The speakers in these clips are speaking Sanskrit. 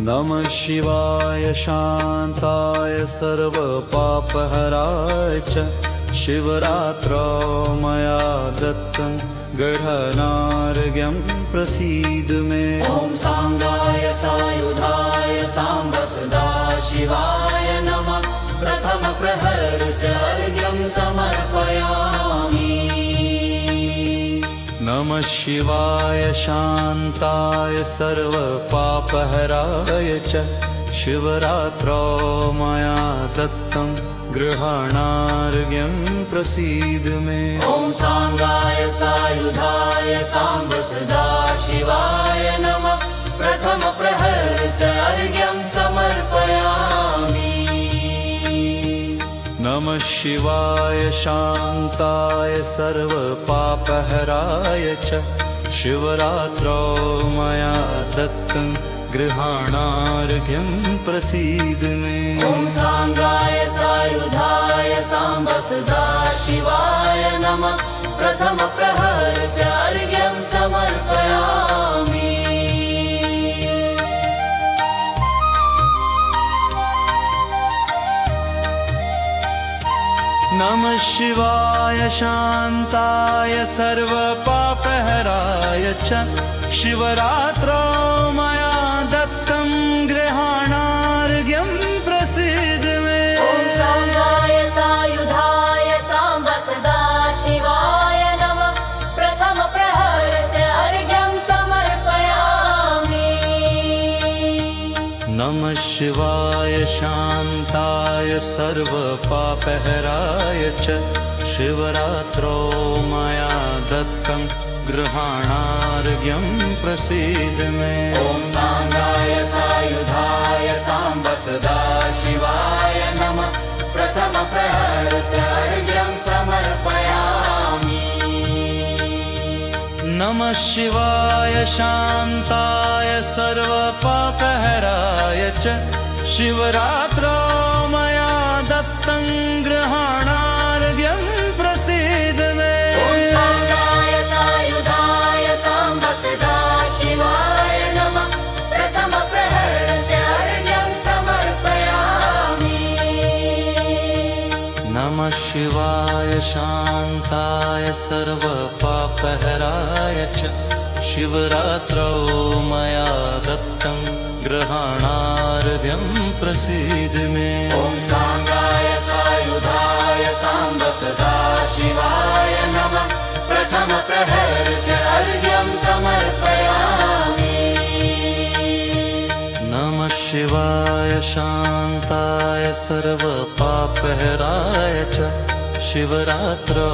नमः शिवाय शान्ताय सर्वपापहराय च शिवरात्रौ मया दत्तं गृह्णार्घ्यं प्रसीद मे। ॐ सांगाय सायुधाय साम्ब सदाशिवाय नमः। प्रथम प्रहरस्य अर्घ्यं समर्पयामि। नमः शिवाय शान्ताय सर्वपापहराय च शिवरात्रौ मया दत्तं गृह्णार्घ्यं प्रसीद मे। ॐ सांगाय सायुधाय साम्ब सदाशिवाय नमः। प्रथम प्रहरस्य अर्घ्यं समर्पयामि। नमः शिवाय शान्ताय सर्वपापहराय च शिवरात्रौ मया दत्तं गृह्णार्घ्यं प्रसीद मे। ॐ सांगाय सायुधाय साम्ब सदाशिवाय नमः। प्रथम प्रहरस्य अर्घ्यं समर्पयामि। नमः शिवाय शान्ताय सर्वपापहराय च शिवरात्रौ मया दत्तं गृह्णार्घ्यं प्रसीद मे। ॐ सांगाय सायुधाय साम्ब सदाशिवाय नमः। प्रथम प्रहरस्य अर्घ्यं समर्पयामि। नमः शिवाय शान्ताय सर्वपापहराय च शिवरात्रौ मया दत्तं गृह्णार्घ्यं प्रसीद मे। ॐ सांगाय सायुधाय साम्ब सदाशिवाय नमः। प्रथम प्रहरस्य अर्घ्यं समर्पयामि। नमः शिवाय शान्ताय सर्वपापहराय च शिवरात्रौ मया दत्तं गृह्णार्घ्यं प्रसीद मे। ॐ सांगाय सायुधाय साम्ब सदाशिवाय नमः। प्रथम प्रहरस्य अर्घ्यं समर्पयामि। नमः शिवाय शान्ताय सर्वपापहराय च शिवरात्रौ मया दत्तं गृह्णार्घ्यं प्रसीद मे। ॐ सांगाय सायुधाय साम्ब सदाशिवाय नमः। प्रथम प्रहरस्य अर्घ्यं समर्पयामि। नमः शिवाय शान्ताय सर्वपापहराय च शिवरात्रौ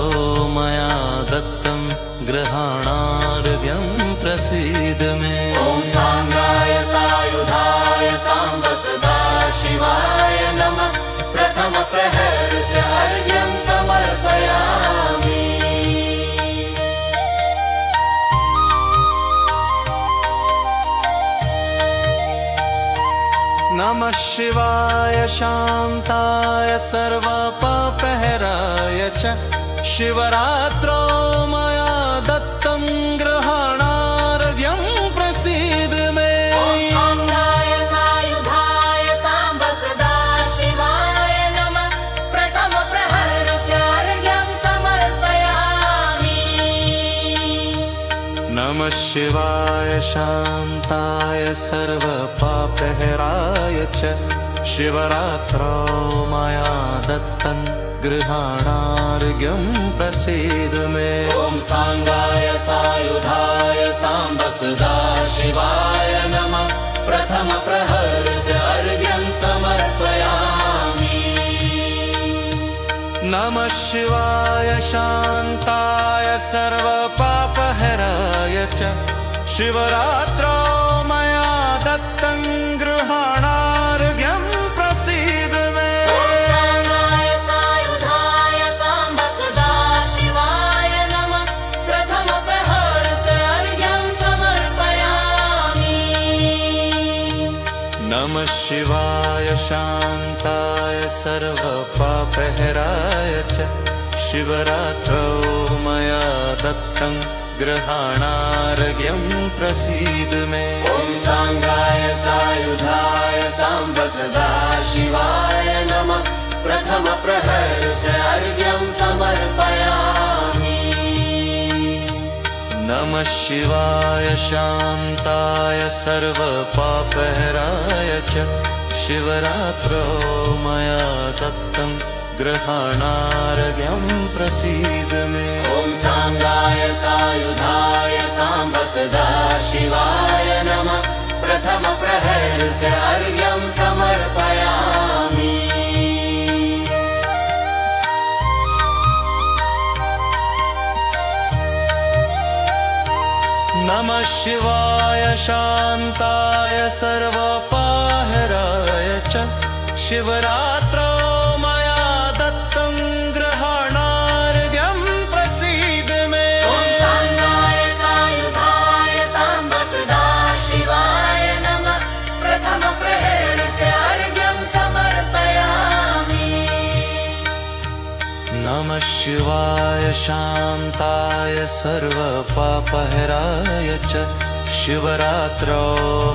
मया दत्तं गृह्णार्घ्यं प्रसीद मे। ॐ सांगाय सायुधाय साम्ब सदाशिवाय नमः। प्रथम प्रहरस्य अर्घ्यं समर्पयामि। नमः शिवाय शान्ताय सर्वपापहराय च शिवरात्रौ मया दत्तं गृह्णार्घ्यं प्रसीद मे। ॐ सांगाय सायुधाय साम्ब सदाशिवाय नमः। प्रथम प्रहरस्य अर्घ्यं समर्पयामि। नमः शिवाय शान्ताय सर्वपापहराय च शिवरात्रौ मया दत्तं गृह्णार्घ्यं प्रसीद मे। ॐ सांगाय सायुधाय साम्ब सदाशिवाय नमः। प्रथम प्रहरस्य अर्घ्यं समर्पयामि। नमः शिवाय शान्ताय सर्वपापहराय च शिवरात्रौ मया दत्तं गृह्णार्घ्यं प्रसीद मे। ॐ सांगाय सायुधाय साम्ब सदाशिवाय नमः। प्रथम प्रहरस्य अर्घ्यं समर्पयामि। नमः शिवाय शान्ताय सर्वपापहराय च शिवरात्रौ मया दत्तं गृहाणार्घ्यं प्रसीद मे। ॐ सांगाय सायुधाय साम्ब सदा शिवाय नमः। प्रथम प्रहरस्य अर्घ्यं समर्पयामि। नमः शिवाय शान्ताय सर्वपापहराय च शिवरात्रौ मया दत्तं गृहाणार्घ्यं प्रसीद मे। ॐ सांगाय सायुधाय साम्ब सदा शिवाय नमः। प्रथम प्रहरस्य अर्घ्यं समर्पयामि। नमः शिवाय शान्ताय सर्वपापहराय च शिवरात्रौ मया दत्तं गृहाणार्घ्यं प्रसीद मे। ॐ सांगाय सायुधाय साम्ब सदा शिवाय नमः। प्रथम प्रहरस्य अर्घ्यं समर्पयामि। नमः शिवाय शान्ताय सर्वपापहराय च शिवरात्रौ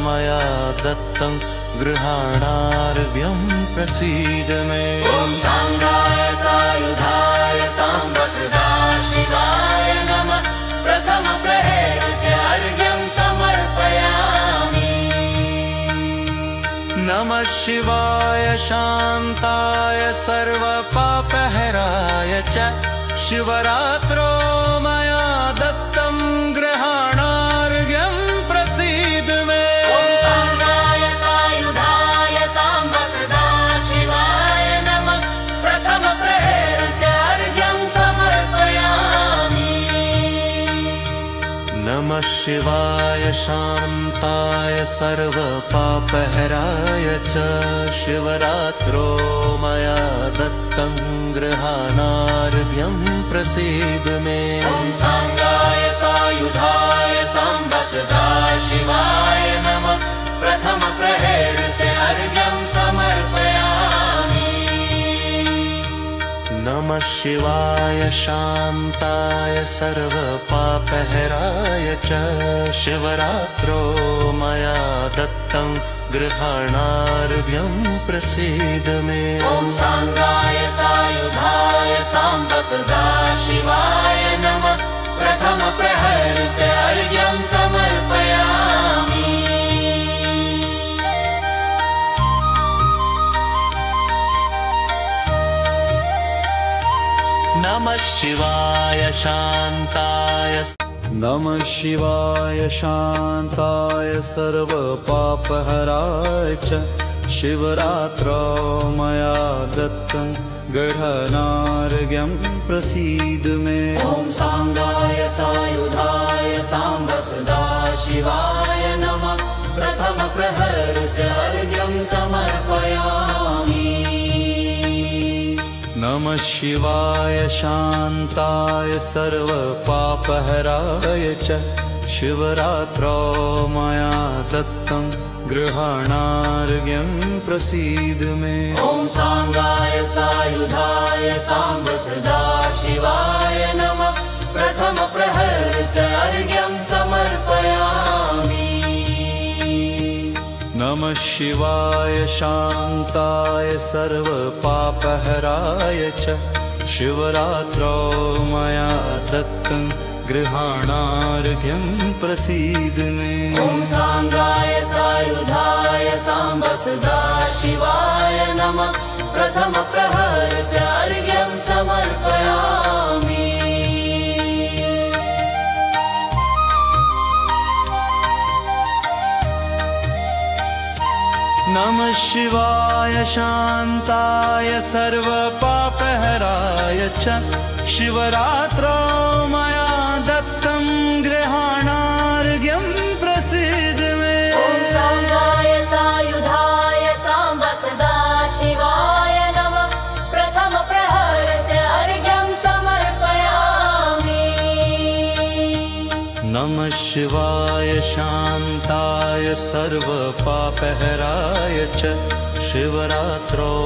मया दत्तं गृहाणार्घ्यं प्रसीद मे। ॐ सांगाय सायुधाय साम्ब सदा शिवाय नमः। प्रथम प्रहरस्य अर्घ्यं समर्पयामि। नमः शिवाय शान्ताय सर्वपापहराय च शिवरात्रौ मया दत्तं गृहाणार्घ्यं प्रसीद मे। ॐ सांगाय सायुधाय साम्ब सदा शिवाय नमः। प्रथम प्रहरस्य अर्घ्यं समर्पयामि। नमः शिवाय शान्ताय सर्वपापहराय च शिवरात्रौ मया दत्तं गृहाणार्घ्यं प्रसीद मे। ॐ सांगाय सायुधाय साम्ब सदा शिवाय नमः। प्रथम प्रहरस्य अर्घ्यं समर्पयामि। नमः शिवाय शान्ताय सर्वपापहराय च शिवरात्रौ मया दत्तं गृहाणार्घ्यं प्रसीद मे। ॐ सांगाय सायुधाय साम्ब सदा शिवाय नमः। प्रथम प्रहरस्य अर्घ्यं समर्पयामि। नमः शिवाय शान्ताय नमः शिवाय शान्ताय सर्वपापहराय च शिवरात्रौ मया दत्तं गृहाणार्घ्यं प्रसीद मे। ॐ सांगाय सायुधाय साम्ब सदा शिवाय नमः। प्रथम प्रहरस्य अर्घ्यं समर्पयामि। नमः शिवाय शान्ताय सर्वपापहराय च शिवरात्रौ मया दत्तं गृहाणार्घ्यं प्रसीद मे। ॐ सांगाय सायुधाय साम्ब सदा शिवाय नमः। प्रथम प्रहरस्य अर्घ्यं समर्पयामि। नमः शिवाय शान्ताय सर्वपापहराय च शिवरात्रौ मया दत्तं गृहाणार्घ्यं प्रसीद मे। ॐ सांगाय सायुधाय साम्ब सदा शिवाय नमः। प्रथम प्रहरस्य अर्घ्यं समर्पयामि। नमः शिवाय शान्ताय सर्वपापहराय च शिवरात्रौ मया दत्तं गृहाणार्घ्यं प्रसीद मे। ॐ सांगाय सायुधाय साम्ब सदा शिवाय नमः। प्रथम प्रहरस्य अर्घ्यं समर्पयामि। नमः शिवाय शान्ताय सर्वपापहराय च शिवरात्रौ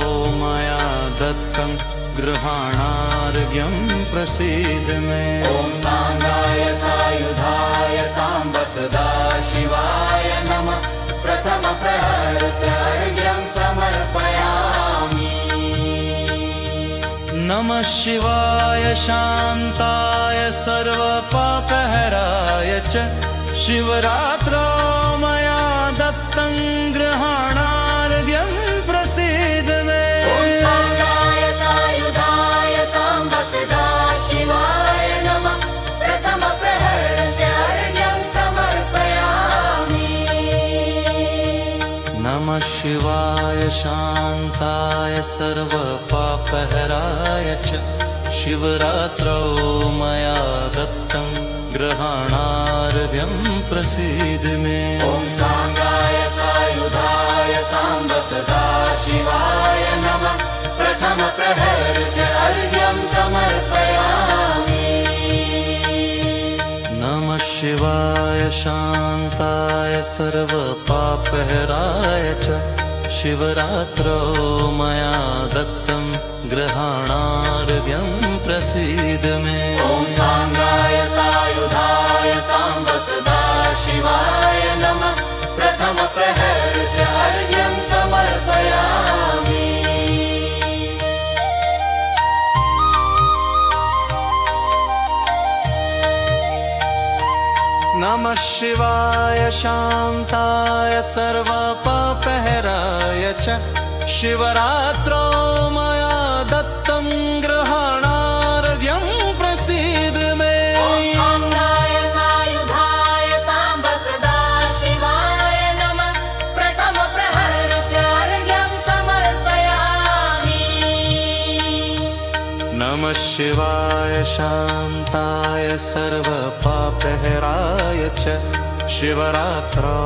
मया दत्तं गृहाणार्घ्यं प्रसीद मे। ॐ सांगाय सायुधाय सदाशिवाय नमः प्रथमप्रहरस्य अर्घ्यं समर्पयामि। नमः शिवाय शान्ताय सर्वपापहराय च शिवरात्रौ मया दत्तं गृहाणार्घ्यं प्रसीद मे। ॐ साङ्गाय सायुधाय साम्ब सदाशिवाय नमः प्रथमप्रहरस्य अर्घ्यं समर्पयामि। नमः शिवाय शान्ताय सर्वपापहराय च शिवरात्रौ मया दत्तं गृहाणार्घ्यं प्रसीद मे। ॐ साङ्गाय सायुधाय साम्ब सदाशिवाय नमः प्रथमप्रहरस्य अर्घ्यं समर्पयामि। नमः शिवाय शान्ताय सर्वपापहराय च शिवरात्रौ मया दत्तं गृहाणार्घ्यं प्रसीद मे। ॐ साङ्गाय सायुधाय साम्ब सदाशिवाय नमः प्रथमप्रहरस्य अर्घ्यं समर्पयामि। नमः शिवाय शान्ताय सर्वपापहराय च शिवरात्रौ मया दत्तं गृहाणार्घ्यं प्रसीद मे। ॐ साङ्गाय सायुधाय साम्ब सदाशिवाय नमः प्रथमप्रहरस्य अर्घ्यं समर्पयामि। नमः शिवाय शान्ताय सर्वपापहराय च शिवरात्रौ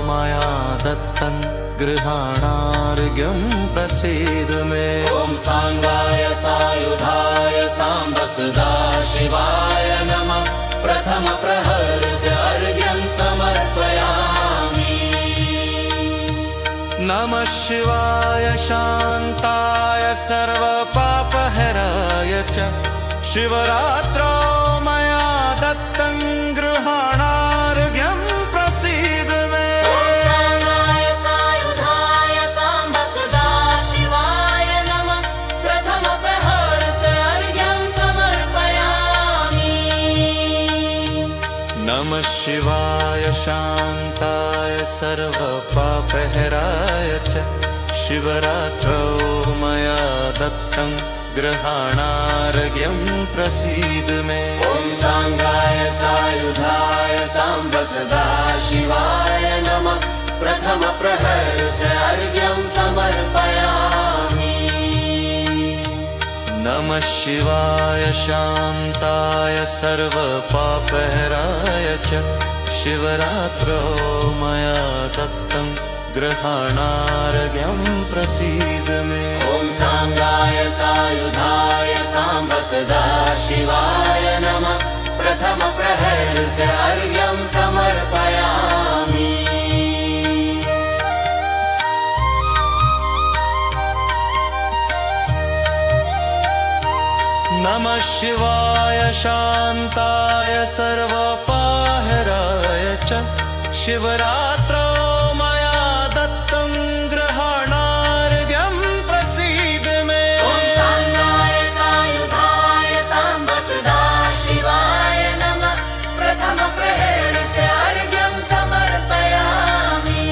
मया दत्तं गृहाणार्घ्यं प्रसीद मे। ॐ साङ्गाय सायुधाय साम्ब सदाशिवाय नमः प्रथमप्रहरस्य अर्घ्यं समर्पयामि। नमः शिवाय शान्ताय सर्वपापहराय च शिवरात्रौ मया दत्तं गृहाणार्घ्यं प्रसीद मे। ॐ साङ्गाय सायुधाय साम्ब सदाशिवाय नमः प्रथमप्रहरस्य अर्घ्यं समर्पयामि। नमः शिवाय शान्ताय सर्वपापहराय च शिवरात्रौ मया दत्तं गृहाणार्घ्यं प्रसीद मे। ॐ साङ्गाय सायुधाय साम्ब सदाशिवाय नमः प्रथमप्रहरस्य अर्घ्यं समर्पयामि। नमः शिवाय शान्ताय सर्वपापहराय च शिवरात्रौ मया दत्तं गृहाणार्घ्यं प्रसीद मे। ॐ साङ्गाय सायुधाय साम्ब सदाशिवाय नमः प्रथमप्रहरस्य अर्घ्यं समर्पयामि। नमः शिवाय शान्ताय सर्वपापहराय च शिवरात्रौ मया दत्तं गृहाणार्घ्यं प्रसीद मे। ॐ साङ्गाय सायुधाय साम्ब सदाशिवाय नमः प्रथमप्रहरस्य अर्घ्यं समर्पयामि।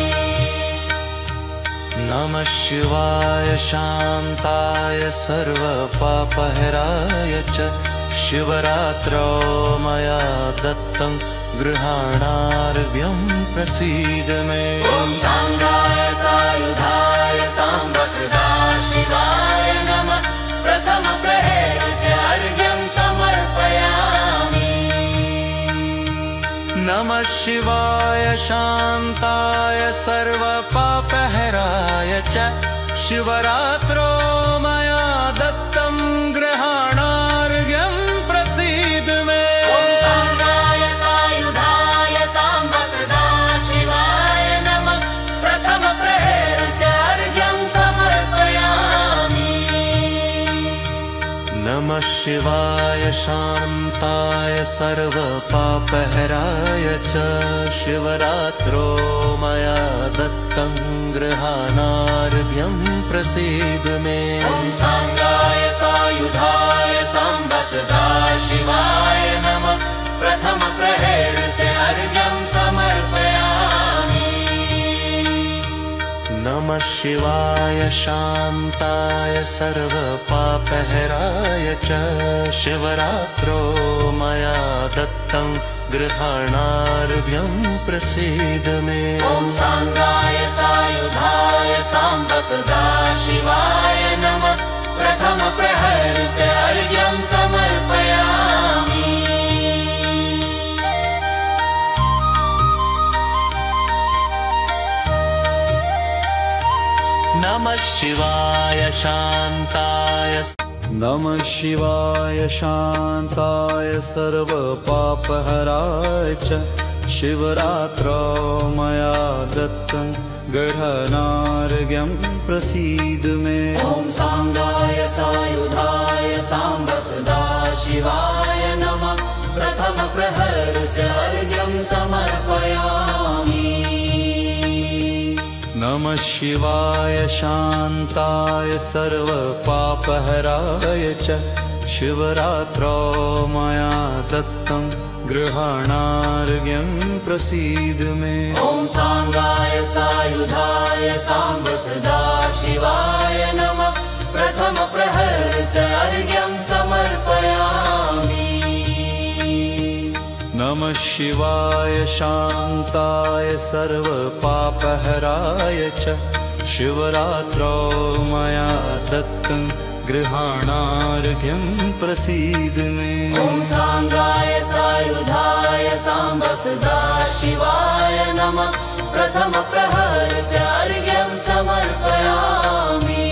नमः शिवाय शान्ताय सर्वपापहराय च शिवरात्रौ मया दत्तं गृहाणार्घ्यं प्रसीद मे। ॐ साङ्गाय सायुधाय साम्ब सदाशिवाय नमः प्रथमप्रहरस्य अर्घ्यं समर्पयामि। नमः शिवाय शान्ताय सर्वपापहराय च शिवरात्रौ मया दत्तं गृहाणार्घ्यं प्रसीद मे। ॐ साङ्गाय सायुधाय साम्ब सदाशिवाय नमः प्रथमप्रहरस्य अर्घ्यं समर्पयामि। नमः शिवाय शान्ताय सर्वपापहराय च शिवरात्रो मया दत्तं गृहाणार्घ्यं प्रसीद मे। ॐ सांगाय सायुधाय साम्ब सदा शिवाय नमः। प्रथम प्रहरस्य अर्घ्यं समर्पयामि। नमः शिवाय शान्ताय सर्वपापहराय च शिवरात्रो मया दत्तं गृहाणार्घ्यं प्रसीद मे। ॐ सांगाय सायुधाय साम्ब सदा शिवाय नमः। प्रथम प्रहरस्य अर्घ्यं समर्पयामि। नमः शिवाय शान्ताय नमः शिवाय शान्ताय सर्वपापहराय च शिवरात्रो मया दत्तं गृहाणार्घ्यं प्रसीद मे। ॐ सांगाय सायुधाय साम्ब सदा शिवाय नमः। प्रथम प्रहरस्य अर्घ्यं समर्पयामि। नमः शिवाय शान्ताय सर्वपापहराय च शिवरात्रो मया दत्तं गृहाणार्घ्यं प्रसीद मे। ॐ सांगाय सायुधाय साम्ब सदा शिवाय नमः। प्रथम प्रहरस्य अर्घ्यं समर्पयामि। नमः शिवाय शान्ताय सर्वपापहराय च शिवरात्रो मया दत्तं गृहाणार्घ्यं प्रसीद मे। ॐ सांगाय सायुधाय साम्ब सदा शिवाय नमः। प्रथम प्रहरस्य अर्घ्यं समर्पयामि।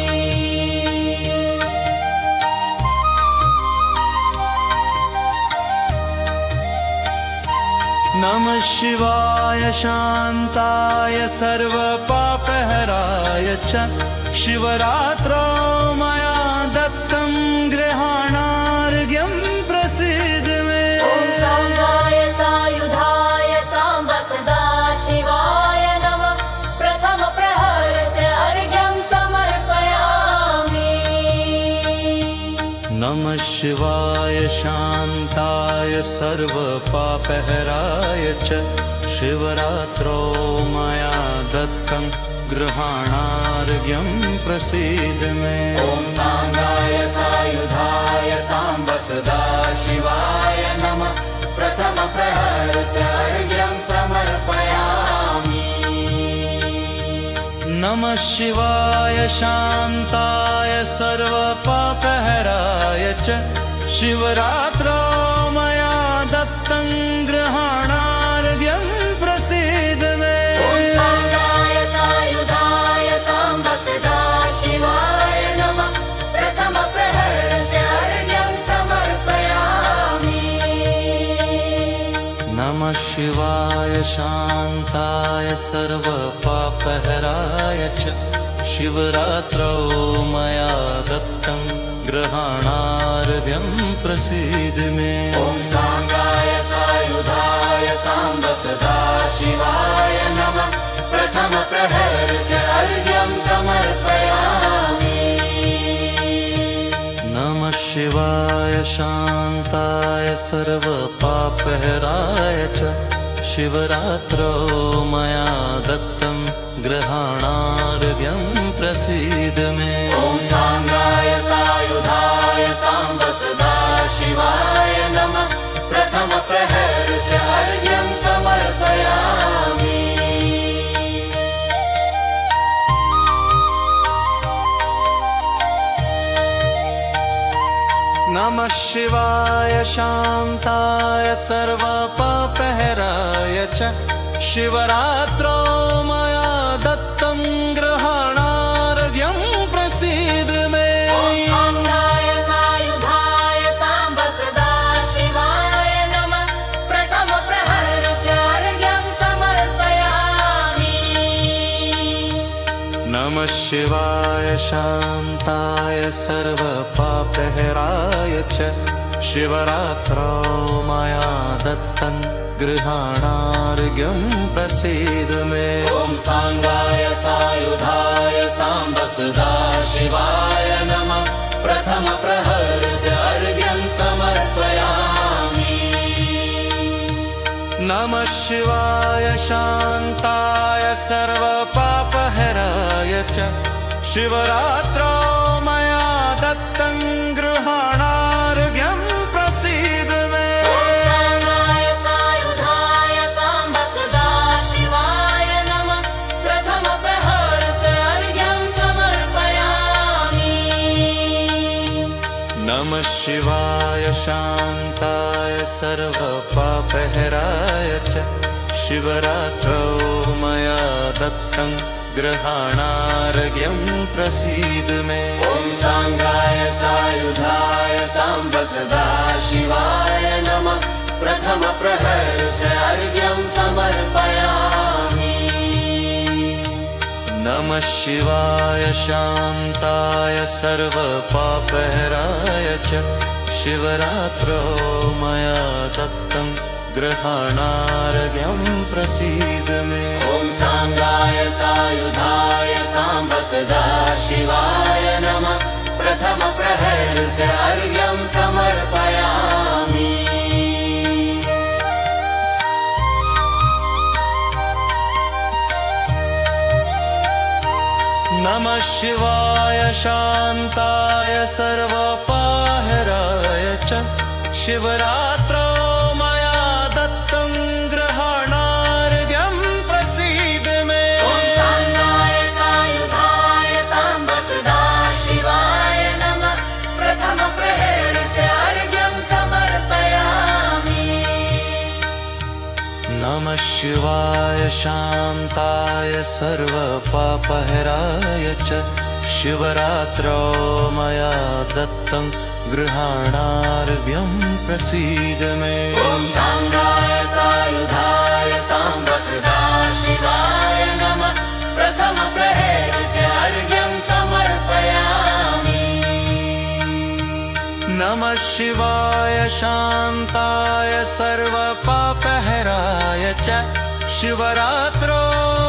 नमः शिवाय शान्ताय सर्वपापहराय च शिवरात्रो मया दत्तं गृहाणार्घ्यं प्रसीद मे। ॐ सांगाय सायुधाय साम्ब सदा शिवाय नमः। प्रथम प्रहरस्य अर्घ्यं समर्पयामि। नमः शिवाय शान्ताय सर्वपापहराय च शिवरात्रो मया दत्तं गृहाणार्घ्यं प्रसीद मे। ॐ सांगाय सायुधाय साम्ब सदा शिवाय नमः। प्रथम प्रहरस्य अर्घ्यं समर्पयामि। नमः शिवाय शान्ताय सर्वपापहराय च शिवरात्रो मया दत्तं गृहाणार्घ्यं प्रसीद मे। ॐ सांगाय सायुधाय साम्ब सदा शिवाय नमः। प्रथम प्रहरस्य अर्घ्यं समर्पयामि। नमः शिवाय शान्ताय सर्वपापहराय च शिवरात्रो मया दत्तं गृहाणार्घ्यं प्रसीद मे। ॐ सांगाय सायुधाय साम्ब सदा शिवाय नमः। प्रथम प्रहरस्य अर्घ्यं समर्पयामि। नमः शिवाय शान्ताय सर्वपापहराय च शिवरात्रो मया दत्तं गृहाणार्घ्यं प्रसीद मे। ॐ सांगाय सायुधाय साम्ब सदा शिवाय नमः। प्रथम प्रहरस्य अर्घ्यं समर्पयामि। नमः शिवाय शान्ताय सर्वपापहराय च शिवरात्रो मया दत्तं गृहाणार्घ्यं प्रसीद मे। ॐ सांगाय सायुधाय साम्ब सदा शिवाय नमः। प्रथम प्रहरस्य अर्घ्यं समर्पयामि। नमः शिवाय शान्ताय सर्वपापहराय च शिवरात्रौ मया दत्तं गृहाणार्घ्यं प्रसीद मे। ॐ सांगाय सायुधाय साम्ब सदाशिवाय नमः। प्रथम प्रहरस्य अर्घ्यं समर्पयामि। नमः शिवाय शान्ताय सर्वपापहराय च शिवरात्रौ मया दत्तं गृहाणार्घ्यं प्रसीद मे। ॐ सांगाय सायुधाय साम्ब सदाशिवाय नमः। प्रथम प्रहरस्य अर्घ्यं समर्पयामि। नमः शिवाय शान्ताय सर्वपापहराय च शिवरात्रौ मया दत्तं गृहाणार्घ्यं प्रसीद मे। ॐ सांगाय सायुधाय साम्ब सदाशिवाय नमः। प्रथम प्रहरस्य अर्घ्यं समर्पयामि। नमः शिवाय शान्ताय सर्वपापहराय च शिवरात्रौ मया दत्तं गृहाणार्घ्यं प्रसीद मे। ॐ सांगाय सायुधाय साम्ब सदाशिवाय नमः। प्रथम प्रहरस्य अर्घ्यं समर्पयामि। नमः शिवाय शान्ताय सर्वपापहराय च शिवरात्रौ मया दत्तं गृहाणार्घ्यं प्रसीद मे। ॐ सांगाय सायुधाय साम्ब सदाशिवाय नमः। प्रथम प्रहरस्य अर्घ्यं समर्पयामि। नमः शिवाय शान्ताय सर्वपापहराय च शिवरात्रौ मया दत्तं गृहाणार्घ्यं प्रसीद मे। ॐ सांगाय सायुधाय साम्ब सदाशिवाय नमः। प्रथम प्रहरस्य अर्घ्यं समर्पयामि। नमः शिवाय शान्ताय सर्वपापहराय च शिवरात्रौ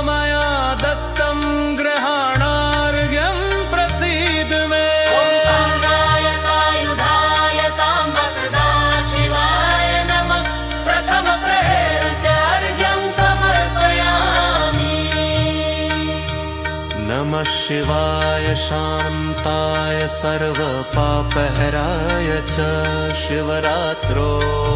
मया दत्तं गृहाणार्घ्यं प्रसीद मे। ॐ सांगाय सायुधाय साम्ब सदाशिवाय नमः। प्रथम प्रहरस्य अर्घ्यं समर्पयामि। नमः शिवाय शान्ताय सर्वपापहराय च शिवरात्रौ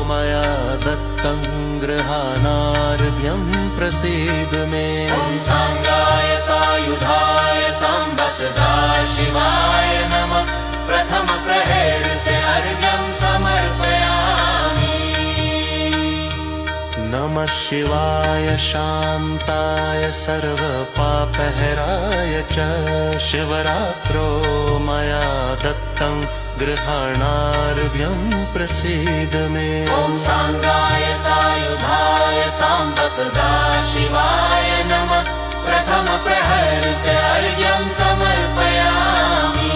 मया दत्तं गृहाणार्घ्यं प्रसीद मे। ॐ सांगाय सायुधाय साम्ब सदाशिवाय नमः। प्रथम प्रहरस्य अर्घ्यं समर्पयामि। नमः शिवाय शान्ताय सर्वपापहराय च शिवरात्रौ मया दत्तं गृहाणार्घ्यं प्रसीद मे। ॐ सांगाय सायुधाय साम्ब सदाशिवाय नमः। प्रथम प्रहरस्य अर्घ्यं समर्पयामि।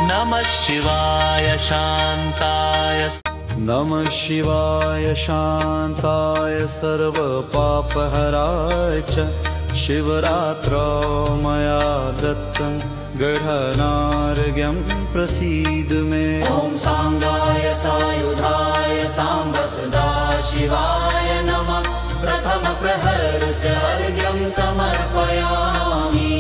नमः शिवाय शान्ताय नमः शिवाय शान्ताय सर्वपापहराय च शिवरात्रौ मया दत्तं गृहाणार्घ्यं प्रसीद मे। ॐ सांगाय सायुधाय साम्ब सदाशिवाय नमः। प्रथम प्रहरस्य अर्घ्यं समर्पयामि।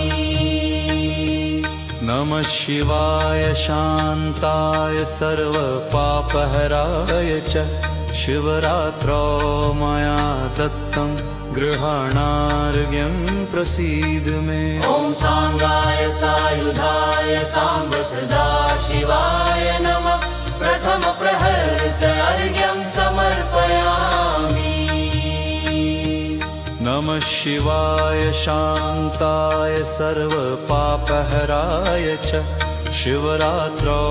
नमः शिवाय शान्ताय सर्वपापहराय च शिवरात्रौ मया दत्तं गृहाणार्घ्यं प्रसीद मे। ॐ सांगाय सायुधाय साम्ब सदाशिवाय नमः। प्रथम प्रहरस्य अर्घ्यं समर्पयामि। नमः शिवाय शान्ताय सर्वपापहराय च शिवरात्रौ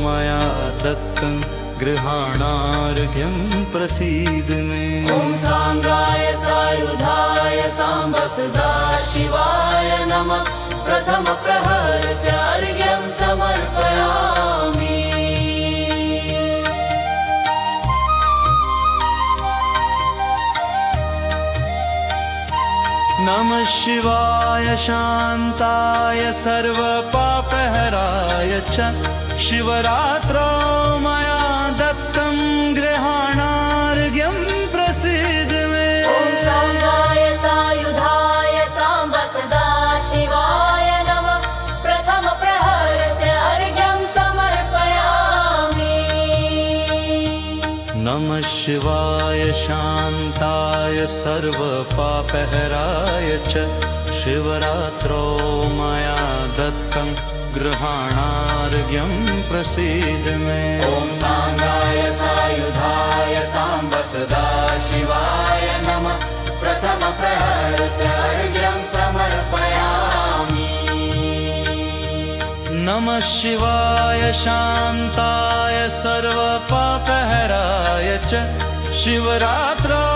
मया दत्तं गृहाणार्घ्यं प्रसीद मे। ॐ सांगाय सायुधाय साम्ब सदाशिवाय नमः। प्रथम प्रहरस्य अर्घ्यं समर्पयामि। नमः शिवाय शान्ताय सर्वपापहराय च शिवरात्रौ मया दत्तं गृहाणार्घ्यं प्रसीद मे। ॐ सांगाय सायुधाय साम्ब सदाशिवाय नमः। प्रथम प्रहरस्य अर्घ्यं समर्पयामि। नमः शिवाय शान्ताय सर्वपापहराय च शिवरात्रौ मया दत्तं गृहाणार्घ्यं प्रसीद मे। ॐ सांगाय सायुधाय साम्ब सदाशिवाय नमः। प्रथम प्रहरस्य अर्घ्यं समर्पयामि। नमः शिवाय शान्ताय सर्वपापहराय च शिवरात्रौ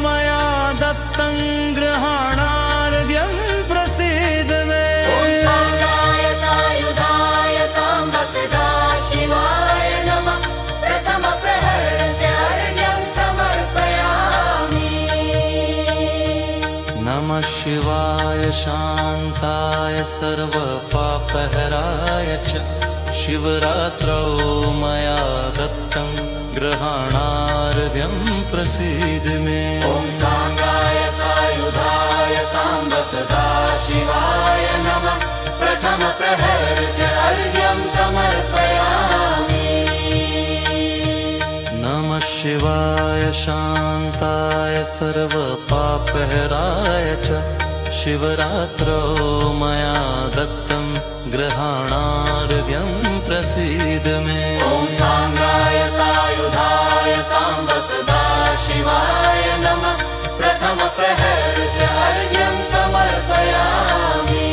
मया दत्तं गृहाणार्घ्यं प्रसीद मे। ॐ सांगाय सायुधाय साम्ब सदाशिवाय नमः। प्रथम प्रहरस्य अर्घ्यं समर्पयामि। नमः शिवाय शान्ताय सर्वपापहराय च शिवरात्रौ मया दत्तं गृहाणार्घ्यं प्रसीद मे। ॐ सांगाय सायुधाय साम्ब सदाशिवाय नमः। प्रथम प्रहरस्य अर्घ्यं समर्पयामि। नमः शिवाय शान्ताय सर्वपापहराय च शिवरात्रौ मया दत्तं गृहाणार्घ्यं प्रसीद मे। ॐ सांगाय सायुधाय साम्ब सदाशिवाय नमः। प्रथम प्रहरस्य अर्घ्यं समर्पयामि।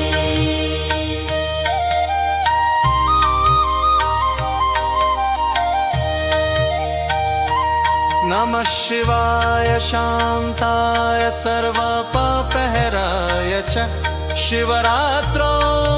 नमः शिवाय शान्ताय सर्वपापहराय च शिवरात्रौ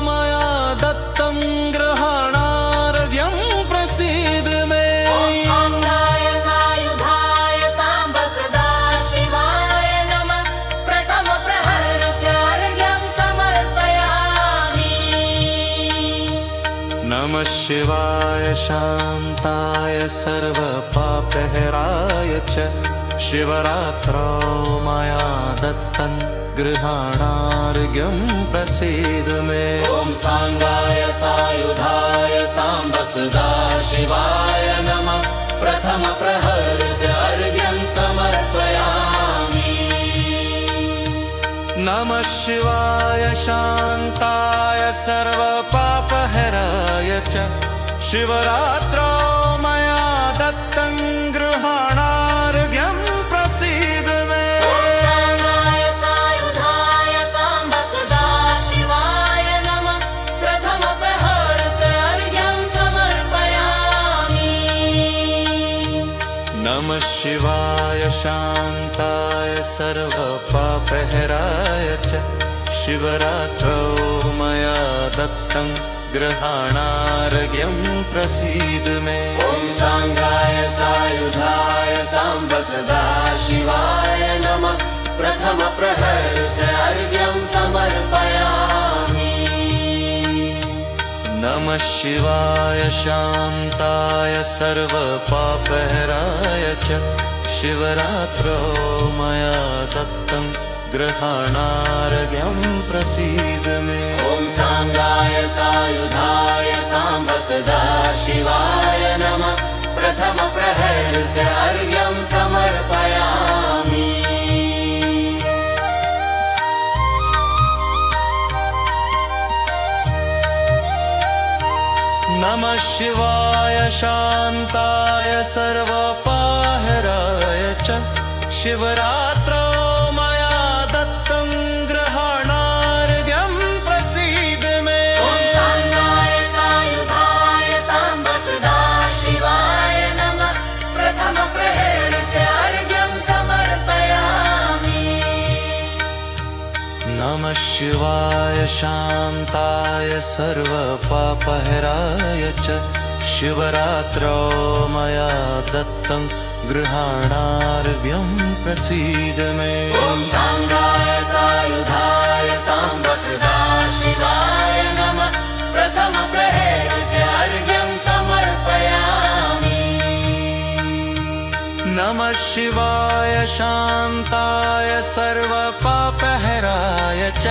मया दत्तं गृहाणार्घ्यं प्रसीद मे। ॐ सांगाय सायुधाय साम्ब सदाशिवाय नमः। प्रथम प्रहरस्य अर्घ्यं समर्पयामि। नमः शिवाय शान्ताय सर्वपापहराय च शिवरात्रौ मया दत्तं गृहाणार्घ्यं प्रसीद मे। ॐ सांगाय सायुधाय साम्ब सदाशिवाय नमः। प्रथम प्रहरस्य अर्घ्यं समर्पयामि। नमः शिवाय शान्ताय सर्वपापहराय च शिवरात्रौ मया दत्तं गृहाणार्घ्यं प्रसीद मे। ॐ सांगाय सायुधाय साम्ब सदाशिवाय नमः। प्रथम प्रहरस्य अर्घ्यं समर्पयामि। नमः शिवाय शान्ताय सर्वपापहराय च शिवरात्रौ मया दत्तं गृहाणार्घ्यं प्रसीद मे। ॐ सांगाय सायुधाय साम्ब सदाशिवाय नमः। प्रथम प्रहरस्य अर्घ्यं समर्पयामि। नमः शिवाय शान्ताय सर्वपापहराय च शिवरात्रौ मया दत्तं गृहाणार्घ्यं प्रसीद मे। ॐ सांगाय सायुधाय साम्ब सदाशिवाय नमः। प्रथम प्रहरस्य अर्घ्यं समर्पयामि। नमः शिवाय शान्ताय सर्वपापहराय च शिवरात्रौ मया दत्तं गृहाणार्घ्यं प्रसीद मे। ॐ सांगाय सायुधाय साम्ब सदाशिवाय नमः। नमः शिवाय शान्ताय सर्वपापहराय च शिवरात्रौ मया दत्तं गृहाणार्घ्यं प्रसीद मे। ॐ सांगाय सायुधाय साम्ब सदा शिवाय नमः। प्रथम प्रहरस्य अर्घ्यं समर्पयामि। नमः शिवाय शान्ताय सर्वपापहराय च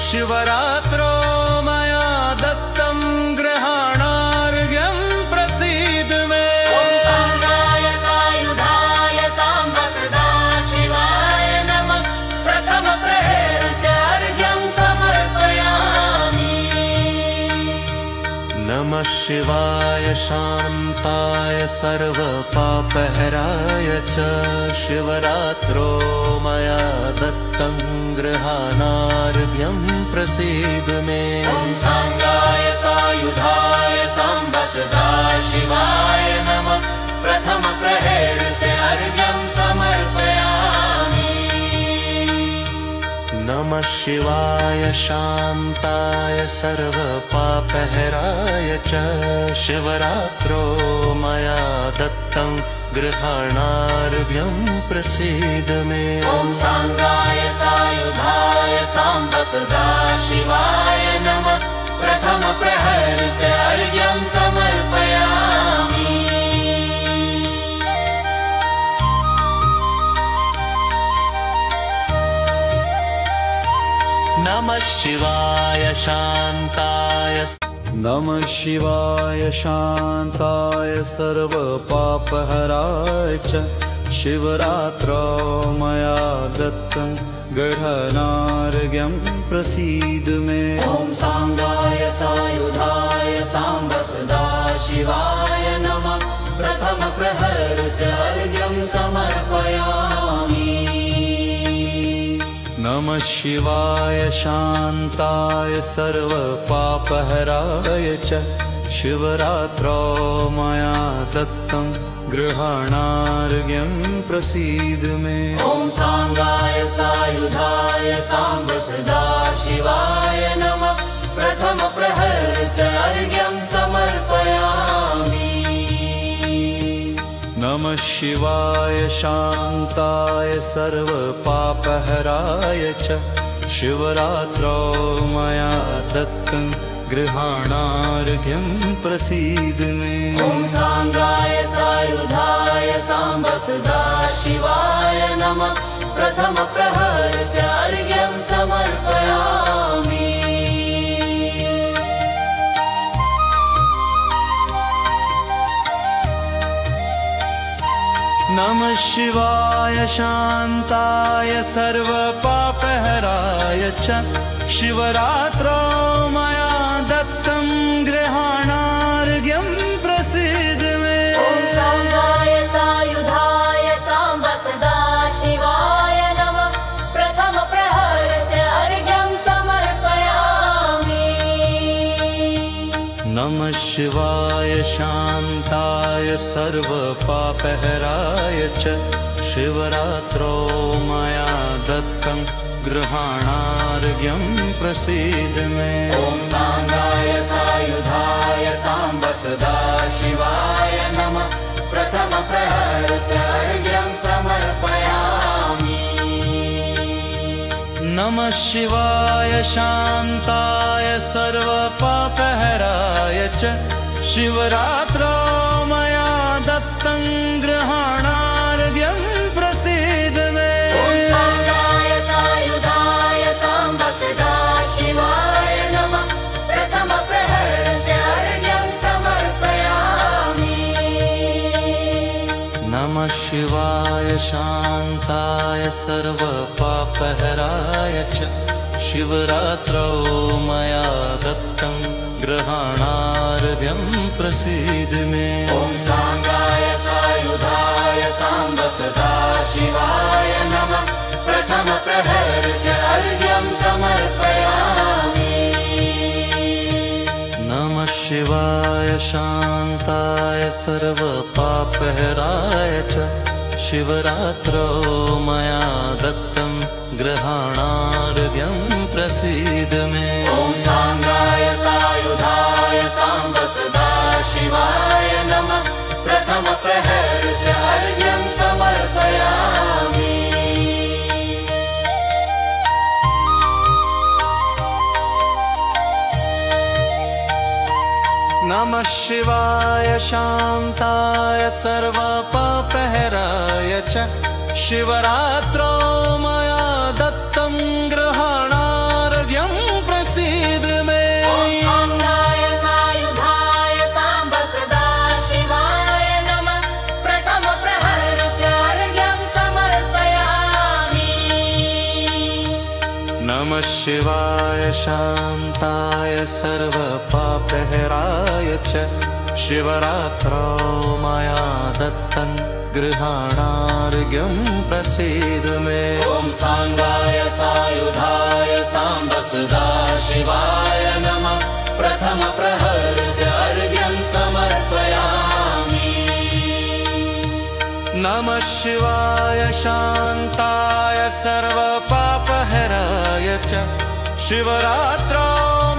शिवरात्रौ मया दत्तं गृहाणार्घ्यं प्रसीद मे। ॐ सांगाय सायुधाय साम्ब सदा शिवाय नमः। प्रथम प्रहरस्य अर्घ्यं समर्पयामि। नमः शिवाय शान्ताय सर्वपापहराय च शिवरात्रौ मया दत्तं गृहाणार्घ्यं प्रसीद मे। ॐ सांगाय सायुधाय साम्ब सदा शिवाय नमः। प्रथम प्रहरस्य अर्घ्यं समर्पयामि। नमः शिवाय शान्ताय सर्वपापहराय च शिवरात्रौ मया दत्तं गृहाणार्घ्यं प्रसीद मे। ॐ सांगाय सायुधाय साम्ब सदा शिवाय नमः। प्रथम प्रहरस्य अर्घ्यं समर्पयामि। नमः शिवाय शान्ताय नमः शिवाय शान्ताय सर्वपापहराय च शिवरात्रौ मया दत्तं गृहाणार्घ्यं प्रसीद मे। ॐ सांगाय सायुधाय साम्ब सदा शिवाय नमः। प्रथम प्रहरस्य अर्घ्यं समर्पयामि। नमः शिवाय शान्ताय सर्वपापहराय च शिवरात्रौ मया दत्तं गृहाणार्घ्यं प्रसीद मे। ॐ सांगाय सायुधाय साम्ब सदा शिवाय नमः। प्रथम प्रहरस्य अर्घ्यं समर्पयामि। नमः शिवाय शान्ताय सर्वपापहराय च शिवरात्रौ मया दत्तं गृहाणार्घ्यं प्रसीद मे। ॐ सांगाय सायुधाय साम्ब सदा शिवाय नमः। प्रथम प्रहरस्य अर्घ्यं समर्पयामि। नमः शिवाय शान्ताय सर्वपापहराय च शिवरात्रौ मया दत्तं गृहाणार्घ्यं प्रसीद मे। ॐ सांगाय सायुधाय साम्ब सदा शिवाय नमः। प्रथम प्रहरस्य अर्घ्यं समर्पयामि। नमः शिवाय शान्ताय सर्वपापहराय च शिवरात्रौ मया दत्तं गृहाणार्घ्यं प्रसीद मे। ॐ सांगाय सायुधाय साम्ब सदा शिवाय नमः। प्रथम प्रहरस्य अर्घ्यं समर्पयामि। नमः शिवाय शान्ताय सर्वपापहराय च शिवरात्रौ मया दत्तं गृहाणार्घ्यं प्रसीद मे। ॐ सांगाय सायुधाय साम्ब सदा शिवाय नमः। प्रथम प्रहरस्य अर्घ्यं समर्पयामि। नमः शिवाय शान्ताय सर्वपापहराय च शिवरात्रौ मया दत्तं गृहाणार्घ्यं प्रसीद मे। ॐ सांगाय सायुधाय साम्ब सदा शिवाय नमः। प्रथम प्रहरस्य अर्घ्यं समर्पयामि। नमः शिवाय शान्ताय सर्वपापहराय च शिवरात्रौ मया दत्तं गृहाणार्घ्यं प्रसीद प्रसीद मे। ॐ सांगाय सायुधाय सांब सदा शिवाय नमः। प्रथम प्रहरस्य अर्घ्यं समर्पयामि। नमः शिवाय शान्ताय सर्वपापहराय च। शिवरात्रौ मया दत्तं ग्रहणार्घ्यं प्रसीद मे। ॐ सांगाय सायुधाय सांब सदा शिवाय नमः। प्रथम प्रहरस्य अर्घ्यं समर्पयामि। नमः शिवाय शान्ताय सर्वपापहराय च। शिवरात्रौ मया दत्तं गृहाणार्घ्यं प्रसीद मे। ॐ सांगाय सायुधाय सांब सदा शिवाय नमः। प्रथम प्रहरस्य अर्घ्यं समर्पयामि। नमः शिवाय शान्ताय सर्वपापहराय च। शिवरात्रौ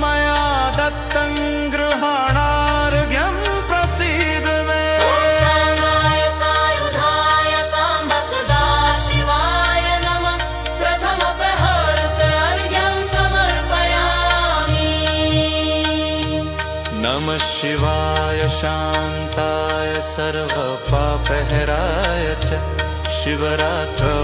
मया दत्तं गृहाणार्घ्यं प्रसीद मे। ॐ सांगाय सायुधाय सांब सदा शिवाय नमः। प्रथम प्रहरस्य अर्घ्यं समर्पयामि। नमः शिवाय शान्ताय सर्वपापहराय च। शिवरात्रौ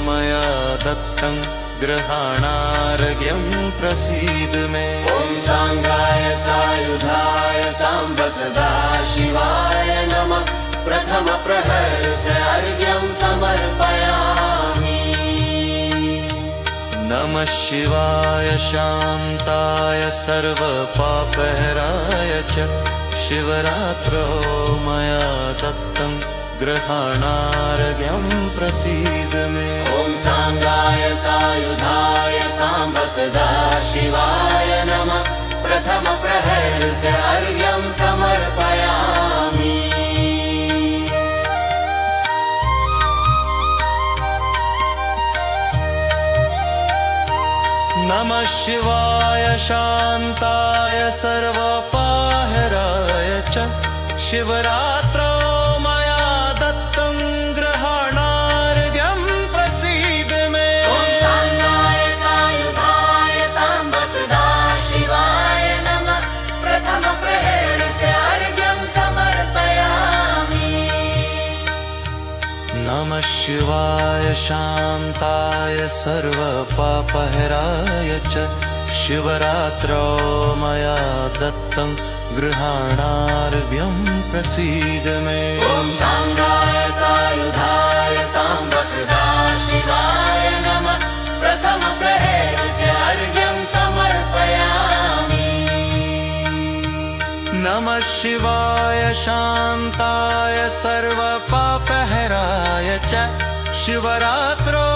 मया दत्तं गृहाणार्घ्यं प्रसीद मे। ॐ सांगाय सायुधाय सांब सदा शिवाय नमः। प्रथम प्रहरस्य अर्घ्यं समर्पयामि। नमः शिवाय शान्ताय सर्वपापहराय च। शिवरात्रौ मया दत्तं गृहाणार्घ्यं प्रसीद मे। ॐ सांगाय सायुधाय सांब सदा शिवाय नमः। प्रथम प्रहरस्य अर्घ्यं समर्पयामि। नमः शिवाय शान्ताय सर्वपापहराय च। शिवरात्रौ मया दत्तं गृहाणार्घ्यं प्रसीद मे। ॐ सांगाय सायुधाय सांब सदा शिवाय नमः। प्रथम प्रहरस्य अर्घ्यं समर्पयामि। नमः शिवाय शान्ताय सर्वपापहराय च। शिवरात्रौ मया दत्तं गृहाणार्घ्यं प्रसीद मे। ॐ सांगाय सायुधाय सांब सदा शिवाय नमः। प्रथम प्रहरस्य अर्घ्यं समर्पयामि। नमः शिवाय शान्ताय सर्वपापहराय च। शिवरात्रौ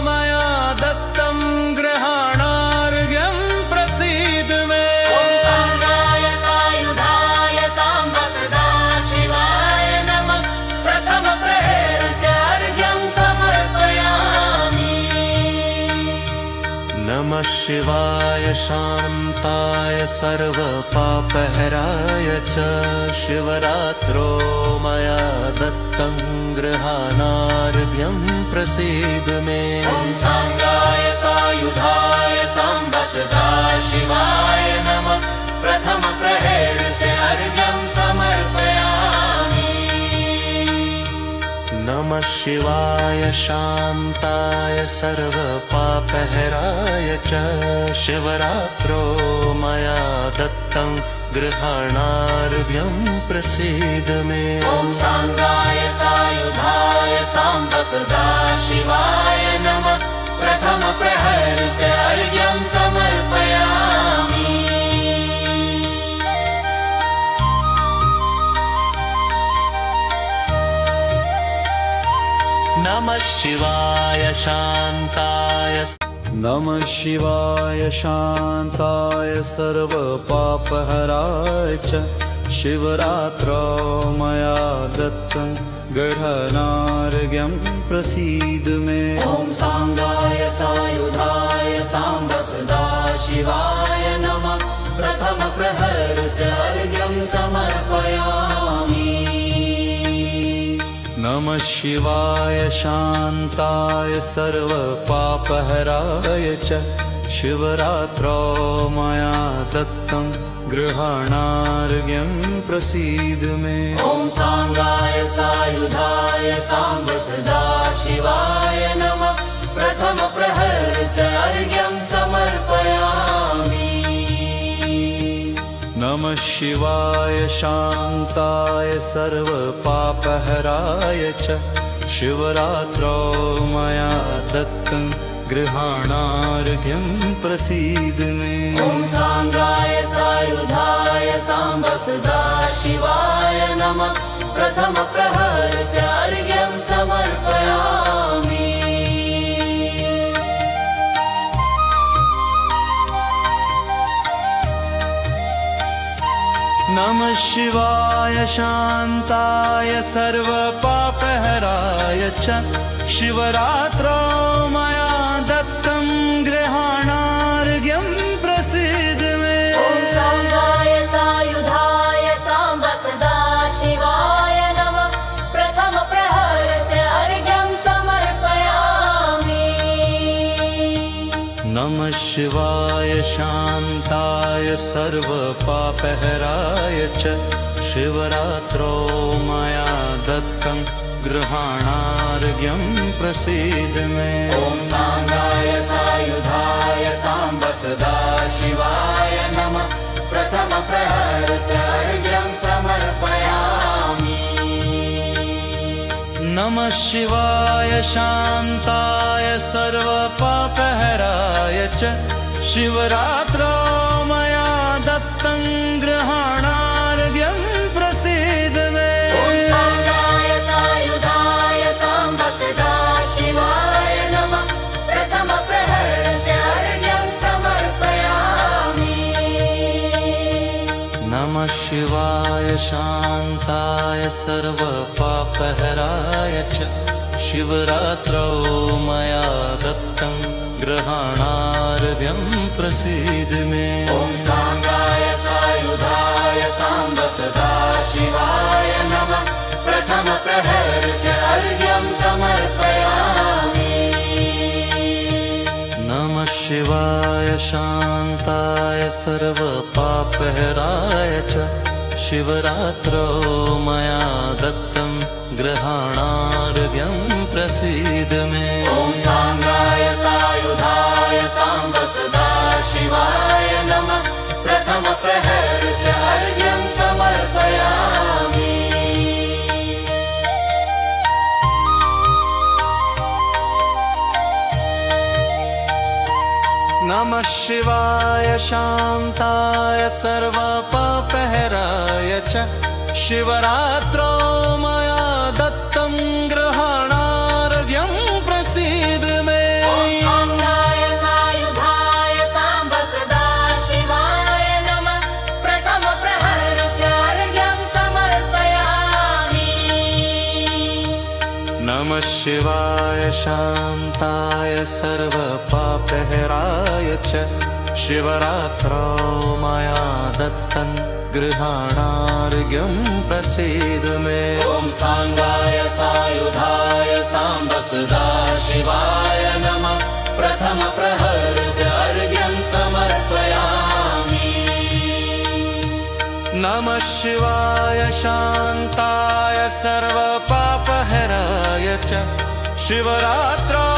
मया दत्तं गृहाणार्घ्यं प्रसीद मे। ॐ सांगाय सायुधाय सांब सदा शिवाय नमः। प्रथम प्रहरस्य अर्घ्यं समर्पयामि। नमः शिवाय शान्ताय सर्वपापहराय च। शिवरात्रौ मया दत्तं गृहाणार्घ्यं प्रसीद मे। ॐ सांगाय सायुधाय सांब सदा शिवाय नमः। प्रथम प्रहरस्य अर्घ्यं समर्पयामि। नमः शिवाय शान्ताय सर्वपापहराय च। शिवरात्रौ मया दत्तं गृहाणार्घ्यं प्रसीद मे। ॐ सांगाय सायुधाय सांब सदा शिवाय नमः। प्रथम प्रहरस्य अर्घ्यं समर्पयामि। नमः शिवाय शान्ताय। नमः शिवाय शान्ताय सर्वपापहराय च। शिवरात्रौ मया दत्तं गृहाणार्घ्यं प्रसीद मे। ॐ सांगाय सायुधाय साम्ब सदाशिवाय नमः। प्रथम प्रहरस्य अर्घ्यं समर्पयामि। नमः शिवाय शान्ताय सर्वपापहराय च शिवरात्रौ मया दत्तं गृहाणार्घ्यं प्रसीद मे। ॐ सांगाय सायुधाय साम्ब सदाशिवाय नमः। प्रथम प्रहरस्य अर्घ्यं समर्पयामि। नमः शिवाय शान्ताय सर्वपापहराय च शिवरात्रौ मया दत्तं गृहाणार्घ्यं प्रसीद मे। ॐ सांगाय सायुधाय साम्ब सदाशिवाय नमः। प्रथम प्रहरस्य अर्घ्यं समर्पयामि। नमः शिवाय शान्ताय सर्वपापहराय च शिवरात्रौ मया दत्तं गृहाणार्घ्यं प्रसीद मे। ॐ सांगाय सायुधाय साम्ब सदाशिवाय नमः। प्रथम प्रहरस्य अर्घ्यं समर्पयामि। नमः शिवाय शान्ताय सर्वपापहराय च शिवरात्रौ मया दत्तं गृहाणार्घ्यं प्रसीद मे। ॐ सांगाय सायुधाय साम्ब सदाशिवाय नमः। प्रथम प्रहरस्य अर्घ्यं समर्पयामि। नमः शिवाय शान्ताय सर्वपापहराय च शिवरात्रौ मया दत्तं गृहाणार्घ्यं प्रसीद मे। ॐ सांगाय सायुधाय साम्ब सदाशिवाय नमः। प्रथम प्रहरस्य अर्घ्यं समर्पयामि। नमः शिवाय शान्ताय सर्वपापहराय च शिवरात्रौ मया दत्तं गृहाणार्घ्यं प्रसीद मे। ॐ सांगाय सायुधाय साम्ब सदाशिवाय नमः। प्रथम प्रहरस्य अर्घ्यं समर्पयामि। नमः शिवाय शान्ताय सर्वपापहराय च शिवरात्रौ मया दत्तं गृहाणार्घ्यं प्रसीद मे। ॐ सांगाय सायुधाय साम्ब सदाशिवाय नमः। प्रथम प्रहरस्य अर्घ्यं समर्पयामि। नमः शिवाय शान्ताय सर्वपापहराय च शिवरात्रौ मया दत्तं गृहाणार्घ्यं प्रसीद मे। ॐ सांगाय सायुधाय साम्ब सदाशिवाय नमः। प्रथम प्रहरस्य अर्घ्यं समर्पयामि। नमः शिवाय शान्ताय सर्वपापहराय च शिवरात्रौ मया दत्तं गृहाणार्घ्यं प्रसीद मे। ॐ सांगाय सायुधाय साम्ब सदाशिवाय नमः। प्रथम प्रहरस्य अर्घ्यं समर्पयामि। नमः शिवाय शान्ताय सर्वपापहराय च शिवरात्रौ मया दत्तं गृहाणार्घ्यं प्रसीद मे। ॐ सांगाय सायुधाय साम्ब सदाशिवाय नमः। प्रथम प्रहरस्य अर्घ्यं समर्पयामि। नमः शिवाय शान्ताय सर्वपापहराय च शिवरात्रौ मया दत्तं गृहाणार्घ्यं समर्पयामि। नमः शिवाय शान्ताय सर्वपापहराय च शिवरात्रौ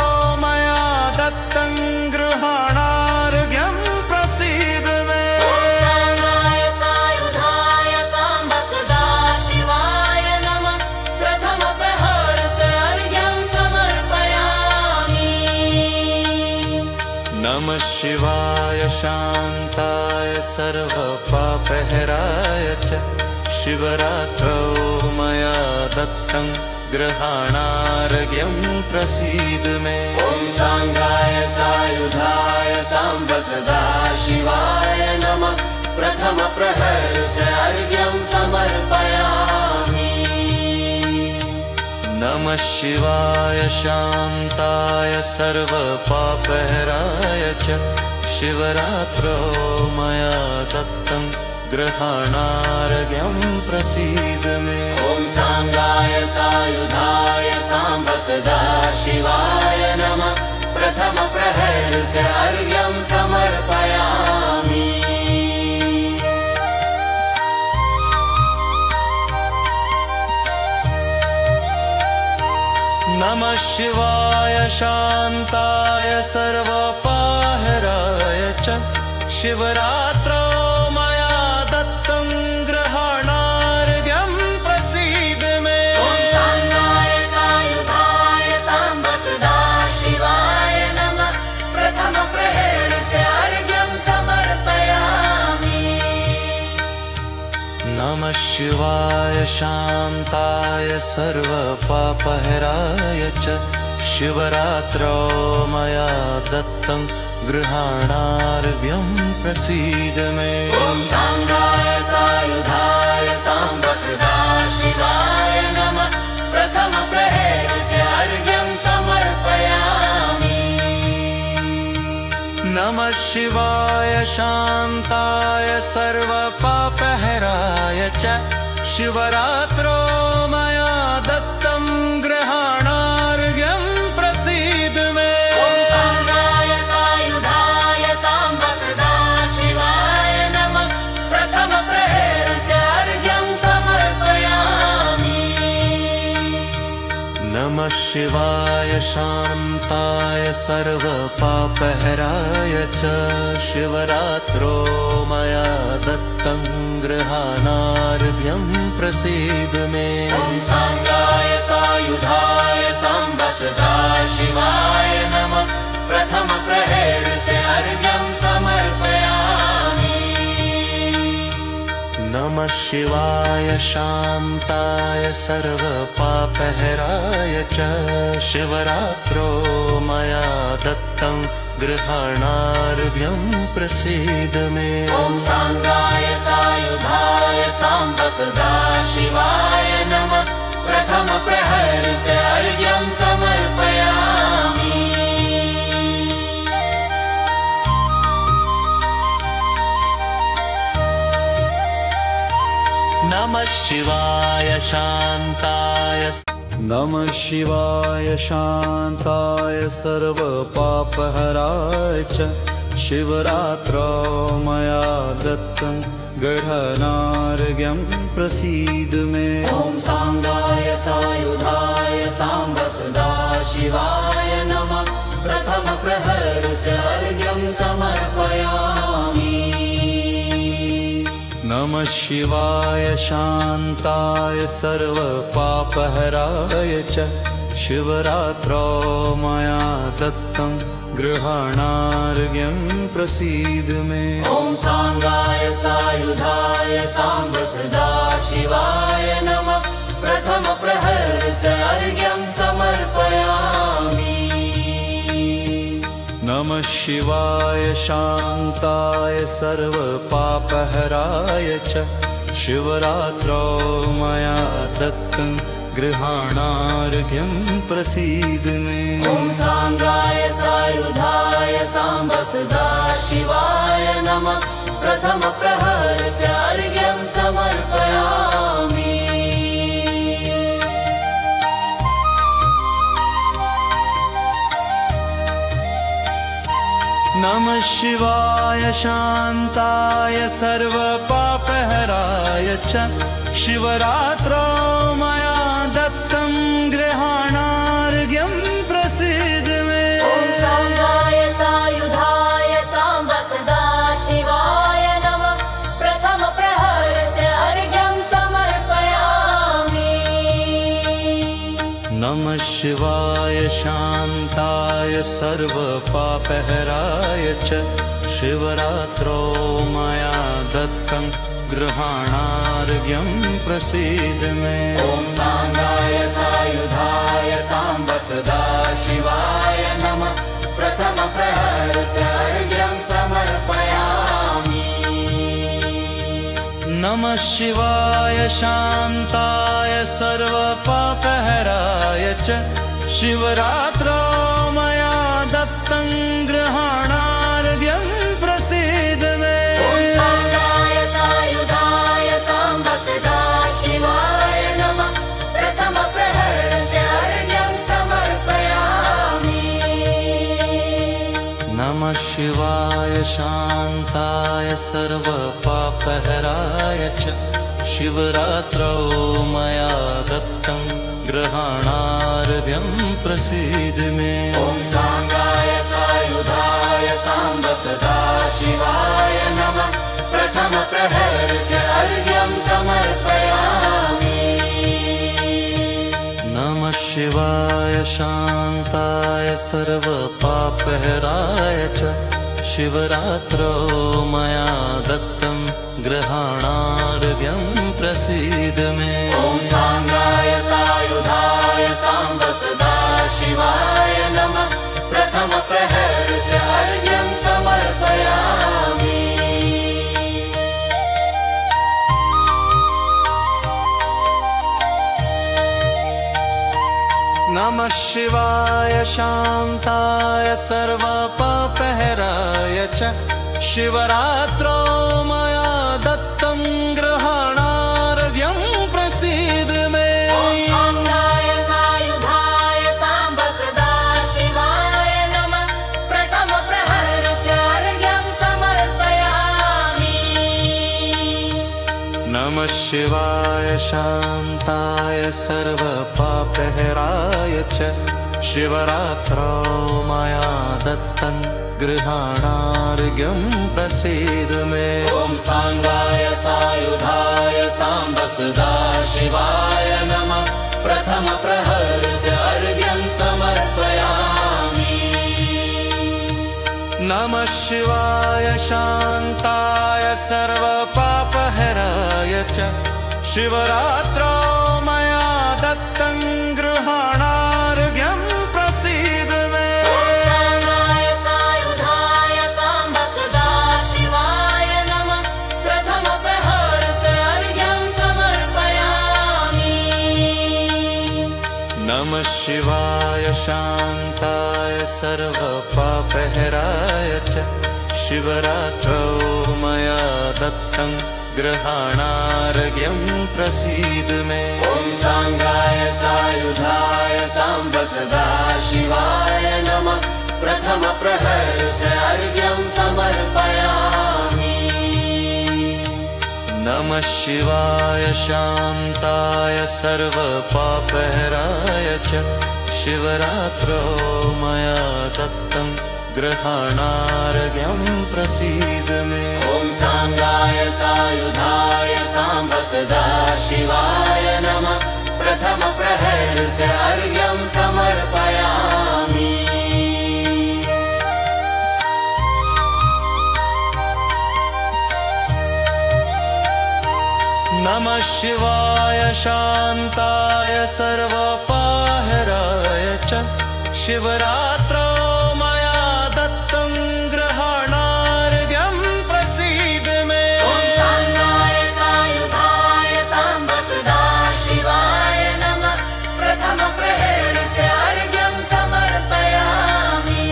मया दत्तं गृहाणार्घ्यं प्रसीद मे। ॐ सांगाय सायुधाय साम्ब सदाशिवाय नमः। प्रथम प्रहरस्य अर्घ्यं समर्पयामि। नमः शिवाय शान्ताय सर्वपापहराय च शिवरात्रौ मया दत्तं गृहाणार्घ्यं प्रसीद मे। ॐ सांगाय सायुधाय साम्ब सदाशिवाय नमः। प्रथम प्रहरस्य अर्घ्यं समर्पयामि। नमः शिवाय शान्ताय सर्वपापहराय च शिवरात्रौ मया दत्तं गृहाणार्घ्यं प्रसीद मे। ॐ साङ्गाय सायुधाय साम्ब सदा शिवाय नमः। प्रथम प्रहरस्य अर्घ्यं समर्पयामि। नमः शिवाय शान्ताय सर्वपापहराय च शिवरात्रौ मया दत्तं गृहाणार्घ्यं प्रसीद मे। ॐ साङ्गाय सायुधाय साम्ब सदा शिवाय नमः। प्रथम प्रहरस्य अर्घ्यं समर्पयामि। नमः शिवाय शान्ताय सर्वपापहराय च शिवरात्रौ मया दत्तं गृहाणार्घ्यं प्रसीद मे। ॐ साङ्गाय सायुधाय साम्ब सदा शिवाय नमः। प्रथम प्रहरस्य अर्घ्यं समर्पयामि। नमः शिवाय शान्ताय सर्वपापहराय च शिवरात्रौ मया दत्तं गृहाणार्घ्यं प्रसीद मे। ॐ साङ्गाय सायुधाय साम्ब सदा शिवाय नमः। प्रथम प्रहरस्य अर्घ्यं समर्पयामि। नमः शिवाय शान्ताय सर्वपापहराय च शिवरात्रौ मया दत्तं गृहाणार्घ्यं प्रसीद मे। ॐ साङ्गाय सायुधाय साम्ब सदा शिवाय नमः। प्रथम प्रहरस्य अर्घ्यं समर्पयामि। नमः शिवाय शान्ताय सर्वपापहराय च शिवरात्रौ मया दत्तं गृहाणार्घ्यं प्रसीद मे। ॐ साङ्गाय सायुधाय साम्ब सदा शिवाय नमः। प्रथम प्रहरस्य अर्घ्यं समर्पयामि। नमः शिवाय शान्ताय नमः शिवाय शान्ताय सर्वपापहराय च शिवरात्रौ मया दत्तं गृहाणार्घ्यं प्रसीद मे। ॐ साङ्गाय सायुधाय साम्ब सदा शिवाय नमः। प्रथम प्रहरस्य अर्घ्यं समर्पयामि। नमः शिवाय शान्ताय सर्वपापहराय च शिवरात्रौ मया दत्तं गृहाणार्घ्यं प्रसीद मे। ॐ साङ्गाय सायुधाय साम्ब सदा शिवाय नमः। प्रथम प्रहरस्य अर्घ्यं समर्पयामि। नमः शिवाय शान्ताय सर्वपापहराय च शिवरात्रौ मया दत्तं गृहाणार्घ्यं प्रसीद मे। ॐ साङ्गाय सायुधाय साम्ब सदा शिवाय नमः। प्रथम प्रहरस्य अर्घ्यं समर्पयामि। नमः शिवाय शान्ताय सर्वपापहराय च शिवरात्रौ मया दत्तं गृहाणार्घ्यं प्रसीद मे। ॐ साङ्गाय सायुधाय साम्ब सदा शिवाय नमः। प्रथम प्रहरस्य अर्घ्यं समर्पयामि। नमः शिवाय शान्ताय सर्वपापहराय च शिवरात्रौ मया दत्तं गृहाणार्घ्यं प्रसीद मे। ॐ साङ्गाय सायुधाय साम्ब सदा शिवाय नमः। प्रथम प्रहरस्य अर्घ्यं समर्पयामि। नमः शिवाय शान्ताय सर्वपापहराय च शिवरात्रौ मया दत्तं गृहाणार्घ्यं प्रसीद मे। ॐ साङ्गाय सायुधाय साम्ब सदा शिवाय नमः। प्रथमप्रहरस्य अर्घ्यं समर्पयामि। नमः शिवाय शान्ताय सर्वपापहराय च शिवरात्रौ मया दत्तं गृहाणार्घ्यं प्रसीद मे। ॐ साङ्गाय सायुधाय साम्ब सदा शिवाय नमः। प्रथमप्रहरस्य अर्घ्यं समर्पयामि। नमः शिवाय शान्ताय सर्वपापहराय च शिवरात्रौ मया दत्तं गृहाणार्घ्यं प्रसीद मे। ॐ साङ्गाय सायुधाय साम्ब सदा शिवाय नमः। प्रथमप्रहरस्य अर्घ्यं समर्पयामि। नमः शिवाय शान्ताय सर्वपापहराय च शिवरात्रौ मया दत्तं गृहाणार्घ्यं प्रसीद मे। ॐ साङ्गाय सायुधाय साम्ब सदा शिवाय नमः। प्रथमप्रहरस्य अर्घ्यं समर्पयामि। नमः शिवाय शान्ताय सर्वपापहराय च शिवरात्रौ मया दत्तं गृहाणार्घ्यं प्रसीद मे। ॐ साङ्गाय सायुधाय साम्ब सदा शिवाय नमः। प्रथमप्रहरस्य अर्घ्यं समर्पयामि। नमः शिवाय शान्ताय सर्वपापहराय च शिवरात्रौ मया दत्तं गृहाणार्घ्यं प्रसीद मे। ॐ साङ्गाय सायुधाय साम्ब सदा शिवाय नमः। प्रथमप्रहरस्य अर्घ्यं समर्पयामि। नमः शिवाय शान्ताय सर्वपापहराय च शिवरात्रौ मया दत्तं गृहाणार्घ्यं प्रसीद मे। ॐ साङ्गाय सायुधाय साम्ब सदा शिवाय नमः। प्रथमप्रहरस्य अर्घ्यं समर्पयामि। नमः शिवाय शान्ताय सर्वपापहराय च शिवरात्रौ मया दत्तं गृहाणार्घ्यं प्रसीद मे। ॐ साङ्गाय सायुधाय साम्ब सदा शिवाय नमः। प्रथमप्रहरस्य अर्घ्यं समर्पयामि। नमः शिवाय शान्ताय सर्वपापहराय च शिवरात्रौ मया दत्तं गृहाणार्घ्यं प्रसीद मे। ॐ साङ्गाय सायुधाय साम्ब सदा शिवाय नमः। प्रथमप्रहरस्य अर्घ्यं समर्पयामि।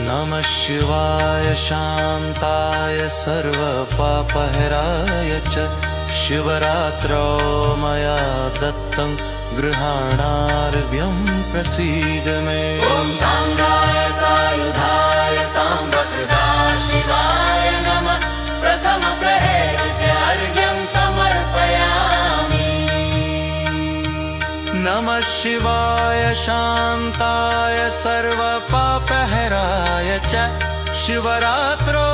नमः शिवाय शान्ताय सर्वपापहराय च शिवरात्रौ मया दत्तं गृहाणार्घ्यं प्रसीद मे। ॐ साङ्गाय सायुधाय साम्ब सदा शिवाय नमः। प्रथमप्रहरस्य अर्घ्यं समर्पयामि। नमः शिवाय शान्ताय सर्वपापहराय च शिवरात्रौ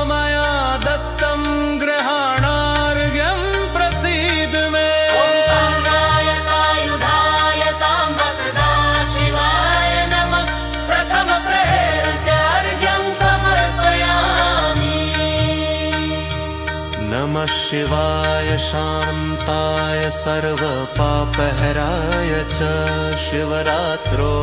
मया दत्तं गृहाणार्घ्यं प्रसीद मे। ॐ साङ्गाय सायुधाय साम्ब सदा शिवाय नमः। प्रथमप्रहरस्य अर्घ्यं समर्पयामि। नमः शिवाय शान्ताय सर्वपापहराय च शिवरात्रो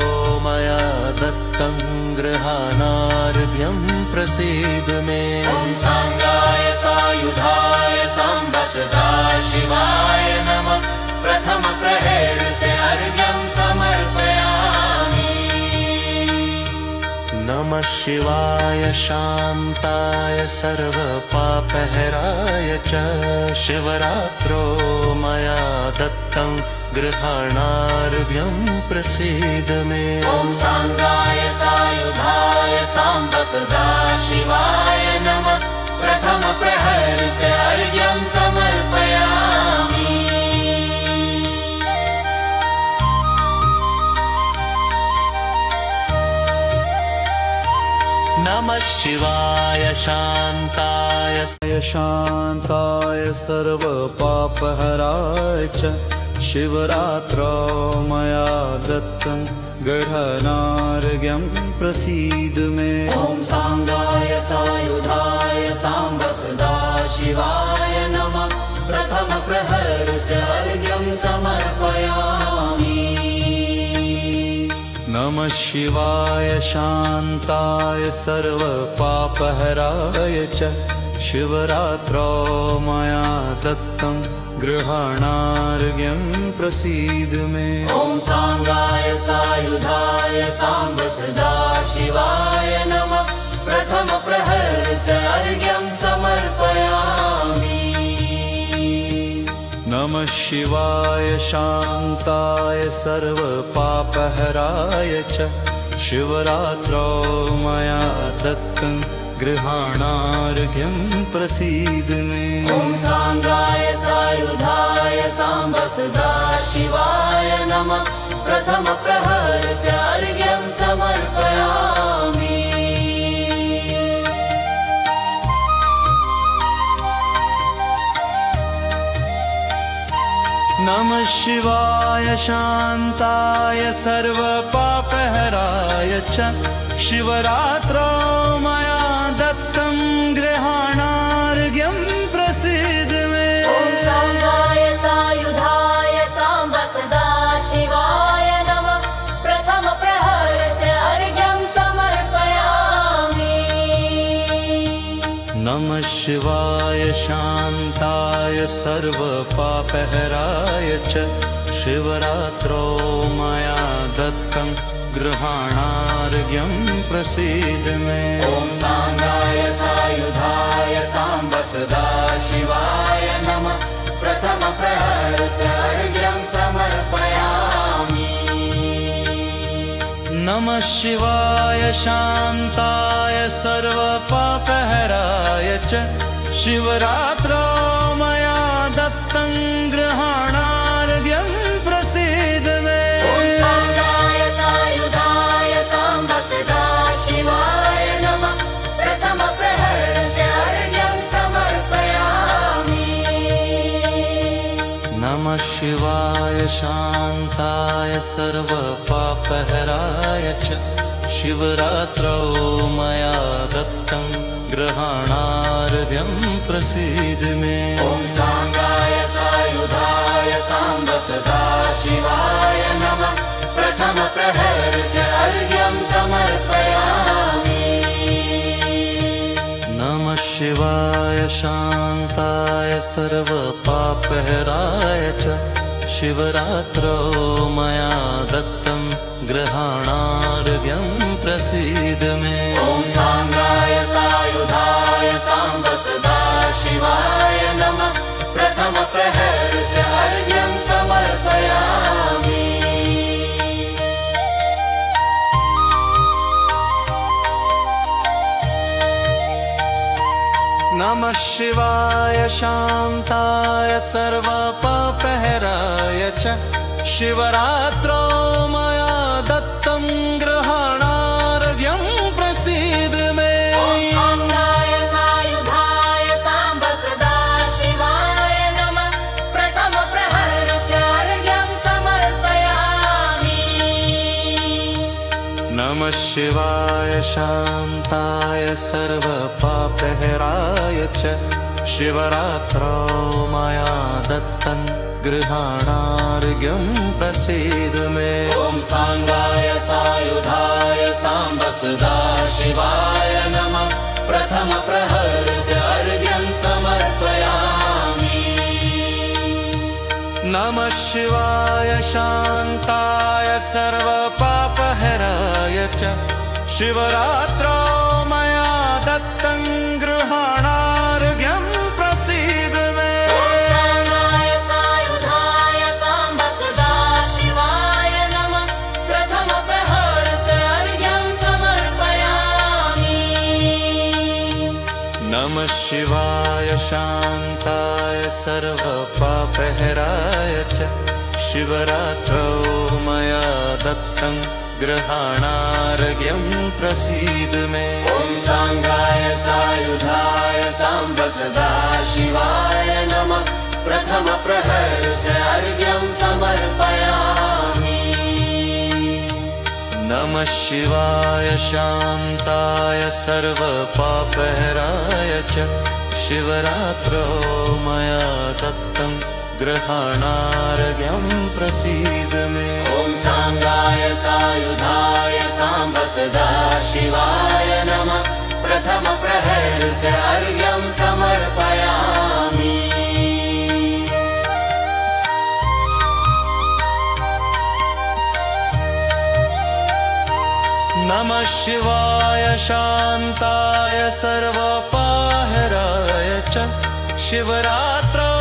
मया दत्तं गृहाणार्घ्यं प्रसीद मे। ॐ सांगाय सायुधाय साम्ब सदा शिवाय नमः। प्रथम प्रहर से अर्घ्यं समर्पयामि। नमः शिवाय शान्ताय सर्वपापहराय च शिवरात्रो मया दत्तं गृहाणार्घ्यं प्रसीद मे। ॐ सांगाय सायुधाय साम्ब सदा शिवाय नमः। प्रथम प्रहर से अर्घ्यं समर्पयामि। नमः शिवाय शान्ताय सर्वपापहराय च शिवरात्रो मया दत्तं गृहाणार्घ्यं प्रसीद मे। ॐ सांगाय सायुधाय साम्ब सदा शिवाय नमः। प्रथम प्रहर से अर्घ्यं समर्पयामि। नमः शिवाय शान्ताय सर्वपापहराय च शिवरात्रो मया दत्तं गृहाणार्घ्यं प्रसीद मे। ॐ सांगाय सायुधाय साम्ब सदा शिवाय नमः। प्रथम प्रहर से अर्घ्यं समर्पयामि। नमः शिवाय शान्ताय सर्वपापहराय च शिवरात्रो मया दत्तं गृहाणार्घ्यं प्रसीद मे। ॐ सांगाय सायुधाय साम्ब सदा शिवाय नमः। प्रथम प्रहर से अर्घ्यं समर्पयामि। नमः शिवाय शान्ताय सर्वपापहराय च शिवरात्रो मया दत्तं गृहाणार्घ्यं प्रसीद मे। ॐ सांगाय सायुधाय साम्ब सदा शिवाय नमः। प्रथम प्रहर से अर्घ्यं समर्पयामि। नमः शिवाय शान्ताय सर्वपापहराय च शिवरात्रो मया दत्तं गृहाणार्घ्यं प्रसीद मे। ॐ सांगाय सायुधाय साम्ब सदा शिवाय नमः। प्रथम प्रहर से अर्घ्यं समर्पयामि। नमः शिवाय शान्ताय सर्वपापहराय च शिवरात्रो मया दत्तं गृहाणार्घ्यं प्रसीद मे। ॐ सांगाय सायुधाय साम्ब सदा शिवाय नमः। प्रथम प्रहर से अर्घ्यं समर्पयामि। नमः शिवाय शान्ताय सर्वपापहराय च शिवरात्रो मया दत्तं गृहाणार्घ्यं प्रसीद मे। ॐ सांगाय सायुधाय साम्ब सदा शिवाय नमः। प्रथम प्रहर से अर्घ्यं समर्पयामि। नमः शिवाय शान्ताय सर्वपापहराय च शिवरात्रो मया दत्तं गृहाणार्घ्यं प्रसीद मे। ॐ सांगाय सायुधाय साम्ब सदा शिवाय नमः। प्रथम प्रहर से अर्घ्यं समर्पयामि। नमः शिवाय शान्ताय सर्वपापहराय च शिवरात्रो मया दत्तं गृहाणार्घ्यं प्रसीद मे। ॐ सांगाय सायुधाय साम्ब सदा शिवाय नमः। प्रथम प्रहर से अर्घ्यं समर्पयामि। नमः शिवाय शान्ताय सर्वपापहराय च शिवरात्रौ मया दत्तं गृहाणार्घ्यं प्रसीद मे। ॐ सांगाय सायुधाय साम्ब सदा शिवाय नमः। प्रथम प्रहरस्य अर्घ्यं समर्पयामि। नमः शिवाय शान्ताय सर्वपापहराय च शिवरात्रौ मया दत्तं गृहाणार्घ्यं प्रसीद मे। ॐ सांगाय सायुधाय साम्ब सदा शिवाय नमः। प्रथम प्रहरस्य अर्घ्यं समर्पयामि। नमः शिवाय शान्ताय सर्वपापहराय च शिवरात्रौ मया दत्तं गृहाणार्घ्यं प्रसीद मे। ॐ सांगाय सायुधाय साम्ब सदा शिवाय नमः। प्रथम प्रहरस्य अर्घ्यं समर्पयामि। नमः शिवाय शान्ताय सर्वपापहराय च शिवरात्रौ मया दत्तं गृहाणार्घ्यं प्रसीद मे। ॐ सांगाय सायुधाय साम्ब सदा शिवाय नमः। प्रथम प्रहरस्य अर्घ्यं समर्पयामि। नमः शिवाय शान्ताय सर्वपापहराय च शिवरात्रौ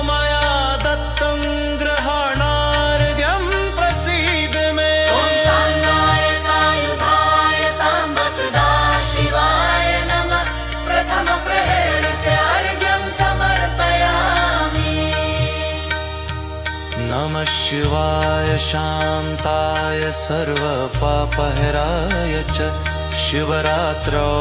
मया दत्तं गृहाणार्घ्यं प्रसीद मे। ॐ सांगाय सायुधाय साम्ब सदा शिवाय नमः। प्रथम प्रहरस्य अर्घ्यं समर्पयामि। नमः शिवाय शान्ताय सर्वपापहराय च शिवरात्रौ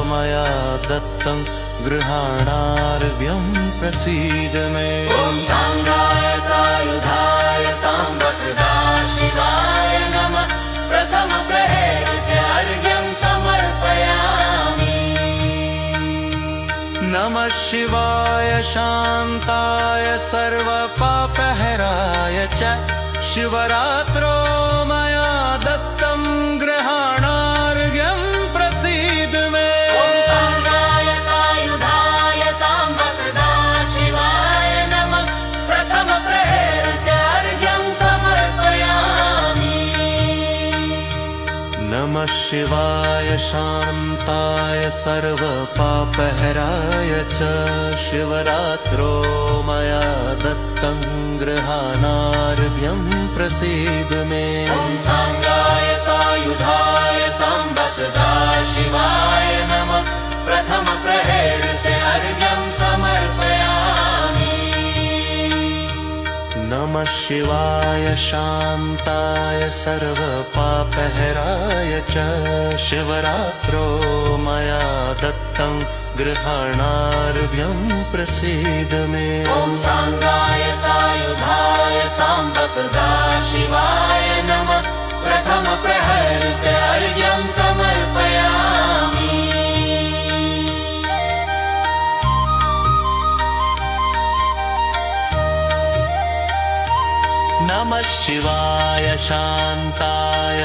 मया दत्तं गृहाणार्घ्यं प्रसीद मे। ॐ सांगाय सायुधाय साम्ब सदा शिवाय नमः। प्रथम प्रहरस्य अर्घ्यं समर्पयामि। नमः शिवाय शान्ताय सर्वपापहराय च शिवरात्रौ मया दत्तं गृहाणार्घ्यं प्रसीद मे। ॐ सांगाय सायुधाय साम्ब सदा शिवाय नमः। प्रथम प्रहरस्य अर्घ्यं समर्पयामि। नमः शिवाय शान्ताय सर्वपापहराय च शिवरात्रौ मया दत्तं गृहाणार्घ्यं प्रसीद मे। ॐ सांगाय सायुधाय साम्ब सदा शिवाय नमः। प्रथम प्रहरस्य अर्घ्यं समर्पयामि। नमः शिवाय शान्ताय सर्वपापहराय च शिवरात्रौ मया दत्तं गृहाणार्घ्यं प्रसीद मे। ॐ सांगाय सायुधाय साम्ब सदा शिवाय नमः। प्रथम प्रहरस्य अर्घ्यं समर्पयामि। नमः शिवाय शान्ताय